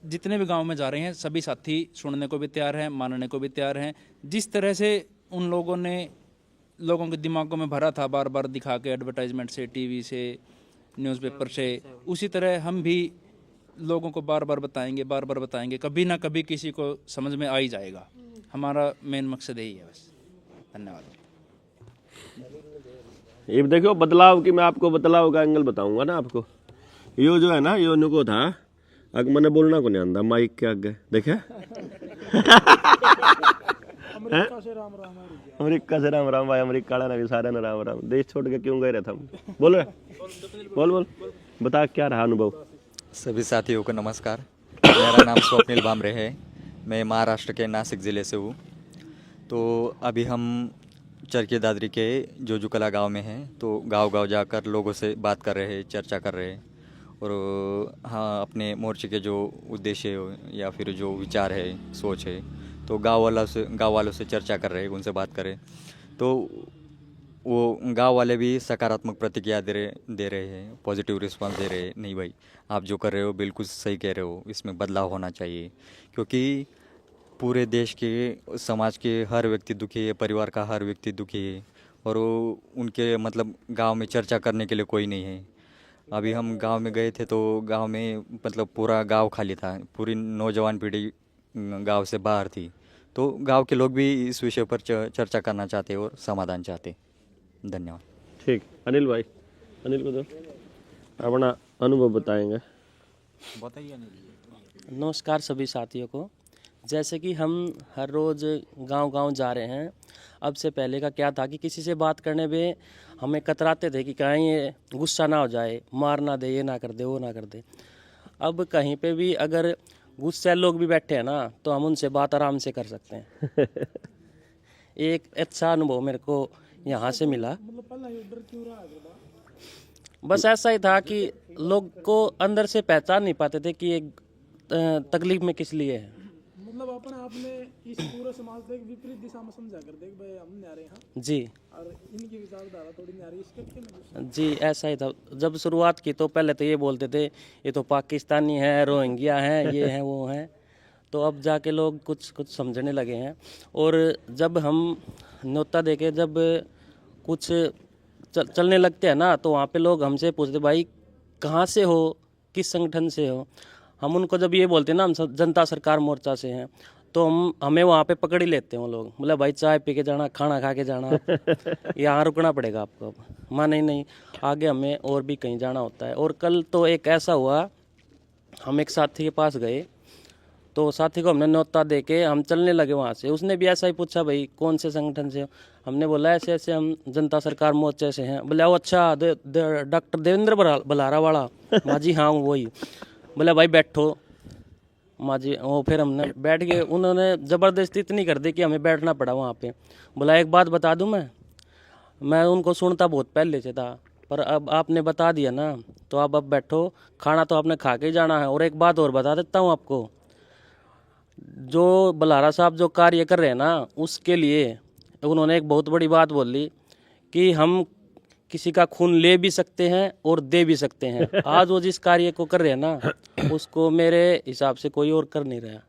जितने भी गांव में जा रहे हैं सभी साथी सुनने को भी तैयार हैं, मानने को भी तैयार हैं। जिस तरह से उन लोगों ने लोगों के दिमागों में भरा था बार बार दिखा के, एडवर्टाइजमेंट से, टीवी से, न्यूज़पेपर से, उसी तरह हम भी लोगों को बार बार बताएंगे। कभी ना कभी किसी को समझ में आ ही जाएगा। हमारा मेन मकसद यही है बस। धन्यवाद। ये देखो बदलाव की, मैं आपको बदलाव का एंगल बताऊंगा ना आपको। यो जो है ना, यो नुको था अगर मैंने बोलना को नहीं आंदा माइक के आगे देखे अमेरिका से राम राम भाई, अमेरिका वाला भी सारे ना राम राम। देश छोड़ के क्यों गए रहे हम? बोल बता क्या रहा अनुभव? सभी साथियों को नमस्कार। मेरा नाम स्वप्निल भामरे है, मैं महाराष्ट्र के नासिक ज़िले से हूँ। तो अभी हम चरखी दादरी के जोजुकला गांव में हैं। तो गांव जाकर लोगों से बात कर रहे हैं, चर्चा कर रहे हैं, और हाँ अपने मोर्चे के जो उद्देश्य या फिर जो विचार है, सोच है, तो गांव वालों से चर्चा कर रहे हैं, उनसे बात करें। तो वो गांव वाले भी सकारात्मक प्रतिक्रिया दे रहे हैं, पॉजिटिव रिस्पांस दे रहे हैं। नहीं भाई आप जो कर रहे हो बिल्कुल सही कह रहे हो, इसमें बदलाव होना चाहिए, क्योंकि पूरे देश के, समाज के हर व्यक्ति दुखी है, परिवार का हर व्यक्ति दुखी है, और वो उनके मतलब गांव में चर्चा करने के लिए कोई नहीं है। अभी हम गांव में गए थे तो गांव में मतलब पूरा गांव खाली था, पूरी नौजवान पीढ़ी गांव से बाहर थी। तो गांव के लोग भी इस विषय पर चर्चा करना चाहते और समाधान चाहते। धन्यवाद। ठीक, अनिल भाई, अनिल को दो अपना अनुभव बताएंगे। नमस्कार सभी साथियों को। जैसे कि हम हर रोज़ गांव-गांव जा रहे हैं। अब से पहले का क्या था कि किसी से बात करने में हमें कतराते थे कि कहीं ये गुस्सा ना हो जाए, मार ना दे, ये ना कर दे, वो ना कर दे। अब कहीं पे भी अगर गुस्सैल लोग भी बैठे हैं ना, तो हम उनसे बात आराम से कर सकते हैं। एक अच्छा अनुभव मेरे को यहाँ से मिला। बस ऐसा ही था कि लोग को अंदर से पहचान नहीं पाते थे कि एक तकलीफ में किस लिए है। मतलब अपने आपने इस पूरे समाज को एक विपरीत दिशा में समझा कर देख भाई हम न्यारे हैं जी, और इनकी विचारधारा थोड़ी न्यारी इसके क्यों जी ऐसा ही था। जब शुरुआत की तो पहले तो ये बोलते थे ये तो पाकिस्तानी है, रोहिंग्या हैं, ये हैं वो हैं। तो अब जाके लोग कुछ कुछ समझने लगे हैं। और जब हम न्योता देके जब कुछ चलने लगते हैं ना, तो वहाँ पे लोग हमसे पूछते भाई कहाँ से हो, किस संगठन से हो। हम उनको जब ये बोलते हैं ना हम जनता सरकार मोर्चा से हैं, तो हमें वहाँ पे पकड़ ही लेते हैं वो लोग। बोले भाई चाय पी के जाना, खाना खा के जाना, यहाँ रुकना पड़ेगा आपको। अब माँ नहीं, आगे हमें और भी कहीं जाना होता है। और कल तो एक ऐसा हुआ, हम एक साथी के पास गए, तो साथी को हमने न्योता दे के हम चलने लगे वहाँ से। उसने भी ऐसा ही पूछा भाई कौन से संगठन से हो। हमने बोला ऐसे ऐसे हम जनता सरकार मोर्चे से हैं। बोले वो अच्छा डॉक्टर देवेंद्र बलारा वाला। माँ जी हाँ वही। बोले भाई बैठो। माँ जी वो फिर हमने बैठ के, उन्होंने ज़बरदस्ती इतनी कर दी कि हमें बैठना पड़ा वहाँ पे। बोला एक बात बता दूँ, मैं उनको सुनता बहुत पहले से था, पर अब आपने बता दिया ना, तो अब बैठो, खाना तो आपने खा के ही जाना है। और एक बात और बता देता हूँ आपको, जो बलारा साहब जो कार्य कर रहे हैं ना, उसके लिए उन्होंने एक बहुत बड़ी बात बोली कि हम किसी का खून ले भी सकते हैं और दे भी सकते हैं। आज वो जिस कार्य को कर रहे हैं ना, उसको मेरे हिसाब से कोई और कर नहीं रहा।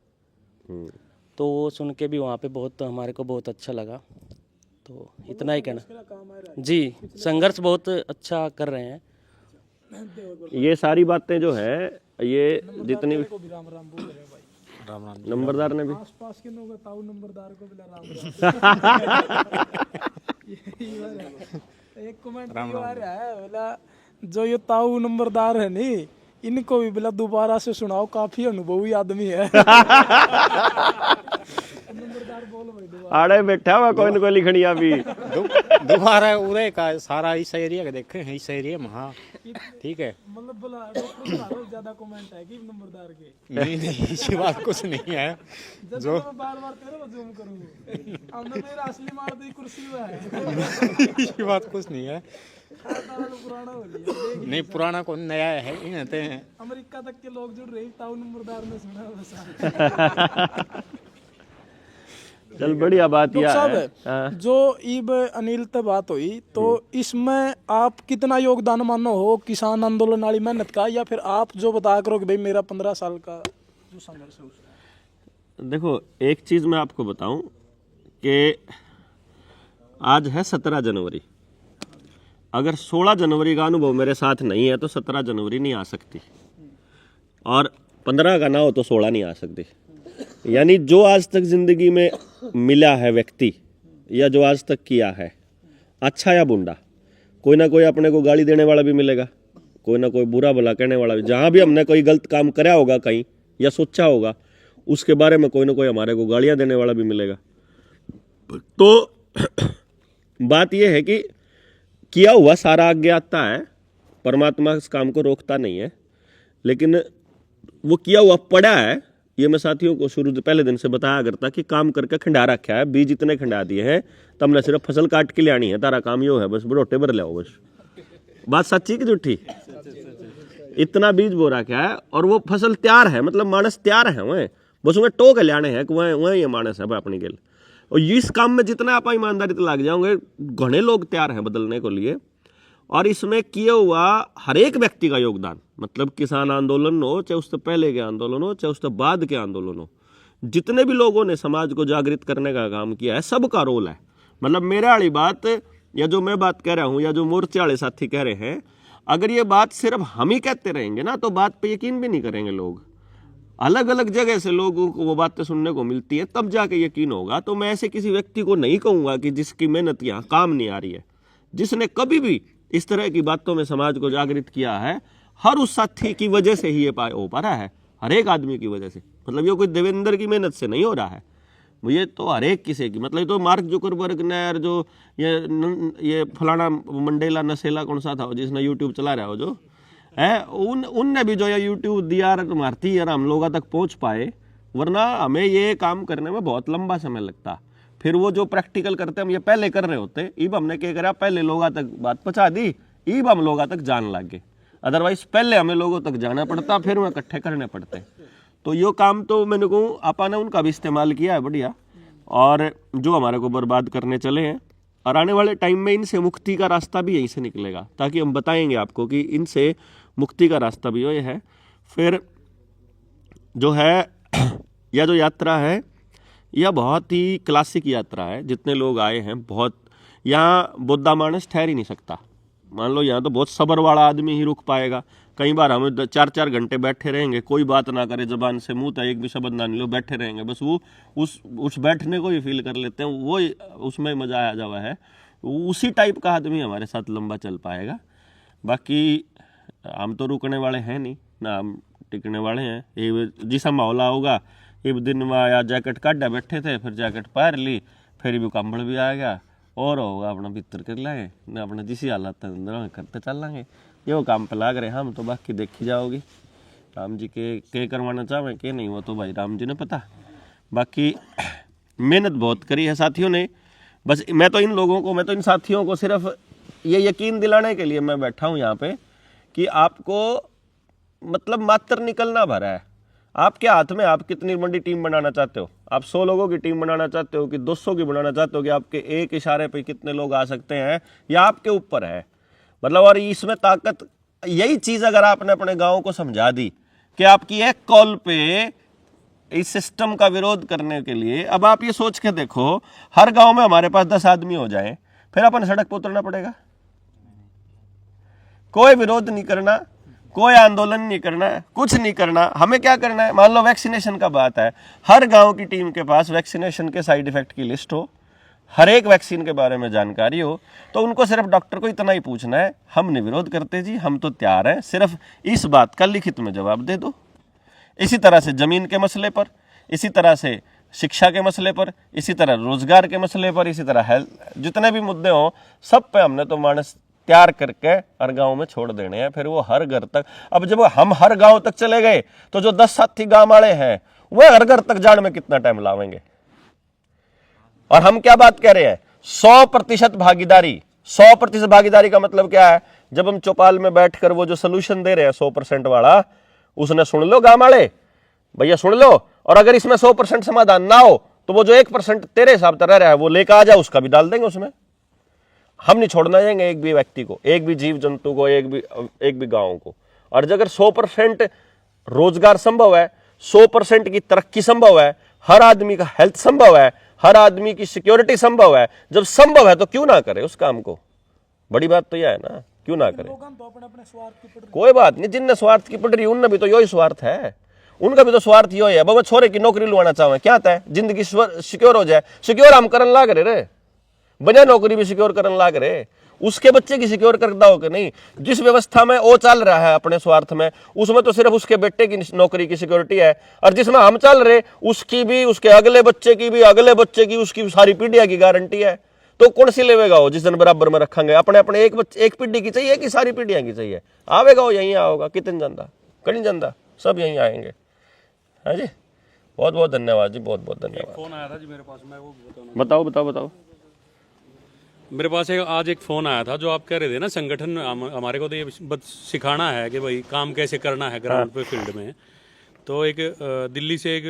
तो वो सुन के भी वहाँ पे बहुत हमारे को बहुत अच्छा लगा। तो इतना ही कहना जी, संघर्ष बहुत अच्छा कर रहे हैं। ये सारी बातें जो है, ये जितनी राम राम नंबरदार ने भी आसपास के लोग ताऊ नंबरदार को बोला राम एक कमेंट आ रहा है, बोला जो ये ताऊ नंबरदार है नी, इनको भी बोला दोबारा से सुनाओ, काफी अनुभवी आदमी है। नंबरदार बोलो भाई दोबारा। आड़े बैठा हुआ कोई न कोई लिखनिया भी दोबारा उरे का सारा इस एरिया का देखे हैं, इस एरिया में। हाँ ठीक है, मतलब बोला डॉक्टर ज्यादा कमेंट है कि नंबरदार के। नहीं ऐसी बात कुछ नहीं है। जो मैं बार-बार तेरे को जूम करूंगा, हमने मेरा असली मार दी कुर्सी में है। ऐसी बात कुछ नहीं है। पुराना हो गया नहीं, पुराना कौन नया है, इनते हैं। अमेरिका तक के लोग जुड़ रहे ताऊ नंबरदार ने सुना वैसा। चल बढ़िया बात यह है। जो ईब अनिल ते बात हुई, तो इसमें आप कितना योगदान मानो हो किसान आंदोलन वाली मेहनत का, या फिर आप जो बता करो कि भाई मेरा 15 साल का जो संघर्ष है उसका? देखो एक चीज मैं आपको बताऊं कि आज है 17 जनवरी। अगर 16 जनवरी का अनुभव मेरे साथ नहीं है तो 17 जनवरी नहीं आ सकती, और 15 का ना हो तो 16 नहीं आ सकती। यानी जो आज तक जिंदगी में मिला है व्यक्ति, या जो आज तक किया है, अच्छा या बुरा, कोई ना कोई अपने को गाली देने वाला भी मिलेगा, कोई ना कोई बुरा भला कहने वाला भी। जहाँ भी हमने कोई गलत काम कराया होगा कहीं या सोचा होगा, उसके बारे में कोई ना कोई हमारे को गालियाँ देने वाला भी मिलेगा। तो बात यह है कि किया हुआ सारा अज्ञातता है, परमात्मा इस काम को रोकता नहीं है, लेकिन वो किया हुआ पड़ा है। ये मैं साथियों को शुरू पहले दिन से बताया करता कि काम करके खंडा रखा है, बीज इतने खंडा दिए हैं, तब ने सिर्फ फसल काट के लानी है, तारा काम यो है बस बरोटे भर लाओ बस। बात सच्ची कि झूठी? इतना बीज बो रखा है और वो फसल तैयार है, मतलब मानस तैयार है, वह बस उन्हें टोक लाने हैं कि वह ये मानस है अपनी गेल। और इस काम में जितना आप ईमानदारी तो लग जाओगे, घने लोग तैयार हैं बदलने को लिए। और इसमें किया हुआ हर एक व्यक्ति का योगदान, मतलब किसान आंदोलन हो, चाहे उससे पहले के आंदोलन हो, चाहे उससे बाद के आंदोलन हो, जितने भी लोगों ने समाज को जागृत करने का काम किया है, सबका रोल है। मतलब मेरे वाली बात, या जो मैं बात कह रहा हूँ, या जो मोर्चे वाले साथी कह रहे हैं, अगर ये बात सिर्फ हम ही कहते रहेंगे ना, तो बात पे यकीन भी नहीं करेंगे लोग। अलग अलग जगह से लोगों को वो बातें सुनने को मिलती है, तब जाके यकीन होगा। तो मैं ऐसे किसी व्यक्ति को नहीं कहूँगा कि जिसकी मेहनत यहाँ काम नहीं आ रही है, जिसने कभी भी इस तरह की बातों में समाज को जागृत किया है, हर उस साथी की वजह से ही ये हो पा रहा है। हर एक आदमी की वजह से। मतलब ये कोई देवेंद्र की मेहनत से नहीं हो रहा है, ये तो हर एक किसी की, मतलब ये तो मार्क जुकरबर्ग ने और जो ये फलाना मंडेला नशेला कौन सा था जिसने यूट्यूब चला रहा हो जो है, उनने भी जो ये यूट्यूब दिया मारती यार हम लोगों तक पहुंच पाए, वरना हमें ये काम करने में बहुत लंबा समय लगता। फिर वो जो प्रैक्टिकल करते हम ये पहले कर रहे होते, इब हमने क्या करा, पहले लोगों तक बात पहुंचा दी, इब हम लोगों तक जान लग गए। अदरवाइज पहले हमें लोगों तक जाना पड़ता, फिर वह इकट्ठे करने पड़ते। तो यो काम तो मैंने कहूँ आपा ने उनका भी इस्तेमाल किया है बढ़िया, और जो हमारे को बर्बाद करने चले हैं, और आने वाले टाइम में इनसे मुक्ति का रास्ता भी यहीं से निकलेगा, ताकि हम बताएंगे आपको कि इनसे मुक्ति का रास्ता भी ये है। फिर जो है यह जो यात्रा है यह बहुत ही क्लासिक यात्रा है। जितने लोग आए हैं, बहुत यहाँ बुद्धा मानस ठहर ही नहीं सकता। मान लो यहाँ तो बहुत सब्र वाला आदमी ही रुक पाएगा। कई बार हम 4-4 घंटे बैठे रहेंगे, कोई बात ना करे, जबान से मुंह तक एक भी शब्द ना निकले, बैठे रहेंगे, बस वो उस बैठने को ही फील कर लेते हैं, वो उसमें मजा आया जावा है। उसी टाइप का आदमी हमारे साथ लंबा चल पाएगा। बाकी हम तो रुकने वाले हैं नहीं ना, हम टिकने वाले हैं। ये जिसा माहौल होगा, एक दिन में आया जैकेट काटा बैठे थे, फिर जैकेट पहन ली, फिर भी कंबल भी आ गया, और होगा अपना भीतर कर लाएंगे ना, अपना जिसी हालत अंदर करते चल लाएंगे। ये काम पे लाग रहे हम तो, बाकी देखी जाओगी राम जी के करवाना चाहें के नहीं, वो तो भाई राम जी ने पता। बाकी मेहनत बहुत करी है साथियों ने। बस मैं तो इन साथियों को सिर्फ ये यकीन दिलाने के लिए मैं बैठा हूँ यहाँ पे कि आपको मतलब मात्र निकलना भरा है। आपके हाथ में, आप कितनी बड़ी टीम बनाना चाहते हो, आप 100 लोगों की टीम बनाना चाहते हो कि 200 की बनाना चाहते हो, कि आपके एक इशारे पे कितने लोग आ सकते हैं, या आपके ऊपर है। मतलब और इसमें ताकत, यही चीज़ अगर आपने अपने गाँव को समझा दी कि आपकी एक कॉल पे इस सिस्टम का विरोध करने के लिए, अब आप ये सोच के देखो, हर गांव में हमारे पास 10 आदमी हो जाएं, फिर अपन सड़क पर उतरना पड़ेगा। कोई विरोध नहीं करना, कोई आंदोलन नहीं करना, कुछ नहीं करना। हमें क्या करना है, मान लो वैक्सीनेशन का बात है, हर गांव की टीम के पास वैक्सीनेशन के साइड इफेक्ट की लिस्ट हो, हर एक वैक्सीन के बारे में जानकारी हो, तो उनको सिर्फ डॉक्टर को इतना ही पूछना है, हम नहीं विरोध करते जी, हम तो तैयार हैं, सिर्फ इस बात का लिखित में जवाब दे दो। इसी तरह से ज़मीन के मसले पर, इसी तरह से शिक्षा के मसले पर, इसी तरह रोजगार के मसले पर, इसी तरह हेल्थ, जितने भी मुद्दे हों सब पे हमने तो मानस तैयार करके हर गांव में छोड़ देने हैं। फिर वो हर घर तक, अब जब हम हर गांव तक चले गए तो जो 10 साथी गांव वाले हैं वह हर घर तक जाने में कितना टाइम लावेंगे। और हम क्या बात कह रहे हैं, 100% भागीदारी। 100% भागीदारी का मतलब क्या है, जब हम चौपाल में बैठकर वो जो सोल्यूशन दे रहे हैं 100% वाला, उसने सुन लो गांव वाले, भैया सुन लो, और अगर इसमें 100% समाधान ना हो तो वो जो 1% तेरे हिसाब से रह रहा है वो लेकर आ जाओ, उसका भी डाल देंगे उसमें। हम नहीं छोड़ना चाहेंगे एक भी व्यक्ति को, एक भी जीव जंतु को, एक भी गांव को। और अगर 100% रोजगार संभव है, 100% की तरक्की संभव है, हर आदमी का हेल्थ संभव है, हर आदमी की सिक्योरिटी संभव है, जब संभव है तो क्यों ना करे उस काम को। बड़ी बात तो यह है ना, क्यों ना करे। कोई बात नहीं, जिनने स्वार्थ की पटरी उनने भी तो यही स्वार्थ है, उनका भी तो स्वार्थ यही है। बाबा छोरे की नौकरी लुआना चाहे, क्या था जिंदगी सिक्योर हो जाए, सिक्योर हम करन लाग रहे, बिना नौकरी भी सिक्योर करन लाग रहे, उसके बच्चे की सिक्योर करता हो कि नहीं। जिस व्यवस्था में वो चल रहा है अपने स्वार्थ में, उसमें तो सिर्फ उसके बेटे की नौकरी की सिक्योरिटी है, और जिसमें हम चल रहे उसकी भी, उसके अगले बच्चे की भी, अगले बच्चे की, उसकी सारी पीढ़ियां की गारंटी है। तो कौन सी लेवेगा हो जिस दिन बराबर में रखेंगे, अपने अपने एक पीढ़ी की चाहिए कि सारी पीढ़ियां की चाहिए। आवेगा वो यहीं आओगा, कितने जनता कहीं जनता सब यहीं आएंगे। हाँ जी, बहुत बहुत धन्यवाद जी, बहुत बहुत धन्यवाद। फोन आया था जी मेरे पास, मैं वो बताओ बताओ बताओ। मेरे पास आज एक फ़ोन आया था, जो आप कह रहे थे ना संगठन हमारे को तो ये बस सिखाना है कि भाई काम कैसे करना है ग्राउंड पे फील्ड में। तो एक दिल्ली से एक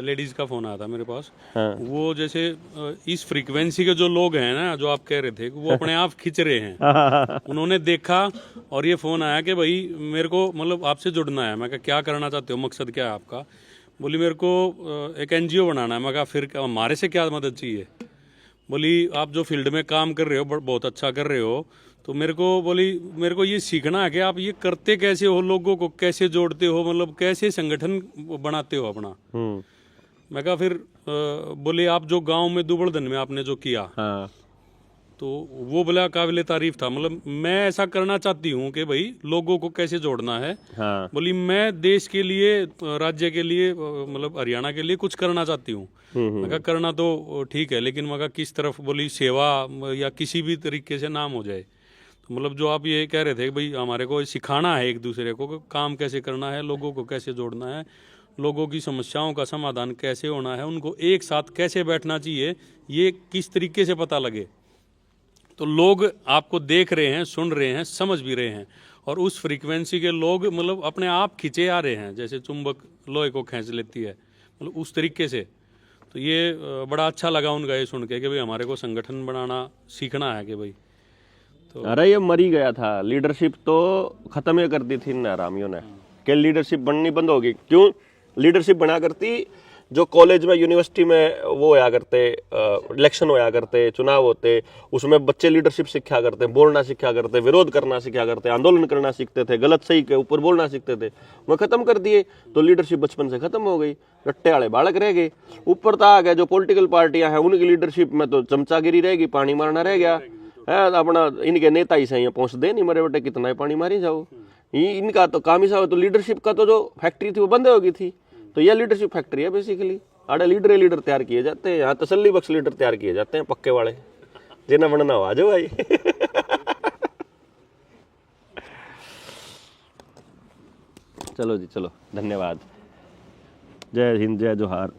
लेडीज़ का फ़ोन आया था मेरे पास। वो जैसे इस फ्रीक्वेंसी के जो लोग हैं ना, जो आप कह रहे थे, वो अपने आप खिंच रहे हैं। उन्होंने देखा और ये फ़ोन आया कि भाई मेरे को मतलब आपसे जुड़ना है। मैं कहा क्या करना चाहते हो, मकसद क्या है आपका। बोली मेरे को एक NGO बनाना है। मैं कहा फिर हमारे से क्या मदद चाहिए। बोली आप जो फील्ड में काम कर रहे हो बहुत अच्छा कर रहे हो, तो मेरे को ये सीखना है कि आप ये करते कैसे हो, लोगों को कैसे जोड़ते हो, मतलब कैसे संगठन बनाते हो अपना। मैं कहा फिर बोले आप जो गांव में दुबड़धन में आपने जो किया, तो वो बड़ा काबिल तारीफ था। मतलब मैं ऐसा करना चाहती हूँ कि भाई लोगों को कैसे जोड़ना है। हाँ। बोली मैं देश के लिए, राज्य के लिए, मतलब हरियाणा के लिए कुछ करना चाहती हूँ। मैं कहा करना तो ठीक है, लेकिन मैं कहा किस तरफ, बोली सेवा या किसी भी तरीके से नाम हो जाए। तो मतलब जो आप ये कह रहे थे कि भाई हमारे को सिखाना है एक दूसरे को काम कैसे करना है, लोगों को कैसे जोड़ना है, लोगों की समस्याओं का समाधान कैसे होना है, उनको एक साथ कैसे बैठना चाहिए, ये किस तरीके से पता लगे। तो लोग आपको देख रहे हैं, सुन रहे हैं, समझ भी रहे हैं, और उस फ्रीक्वेंसी के लोग मतलब अपने आप खींचे आ रहे हैं, जैसे चुंबक लोहे को खींच लेती है, मतलब उस तरीके से। तो ये बड़ा अच्छा लगा उनका ये सुन के कि भाई हमारे को संगठन बनाना सीखना है कि भाई। तो अरे ये मर ही गया था, लीडरशिप तो खत्म ही कर दी थी इन आरामियों ने कि लीडरशिप बननी बंद होगी। क्यों लीडरशिप बना करती? जो कॉलेज में, यूनिवर्सिटी में वो होया करते, इलेक्शन होया करते, चुनाव होते, उसमें बच्चे लीडरशिप सीखा करते, बोलना सीखा करते, विरोध करना सीखा करते, आंदोलन करना सीखते थे, गलत सही के ऊपर बोलना सीखते थे, वह खत्म कर दिए। तो लीडरशिप बचपन से खत्म हो गई, रट्टे वाले बालक रह गए। ऊपर तो आ गए जो पॉलिटिकल पार्टियां हैं, उनकी लीडरशिप में तो चमचागिरी रहेगी, पानी मारना रह गया है। अपना इनके नेता ही सही पहुंच दे नहीं, मरे बेटे कितना ही पानी मारी जाओ, इनका तो काम ही सा। तो लीडरशिप का तो जो फैक्ट्री थी वो बंद हो गई थी। तो यह लीडरशिप फैक्ट्री है बेसिकली। आड़े लीडर तैयार किए जाते हैं, यहाँ तसल्ली बख्श लीडर तैयार किए जाते हैं, पक्के वाले, जिन्हें बनना हो आ जाओ भाई। चलो जी, चलो, धन्यवाद। जय हिंद, जय जोहार।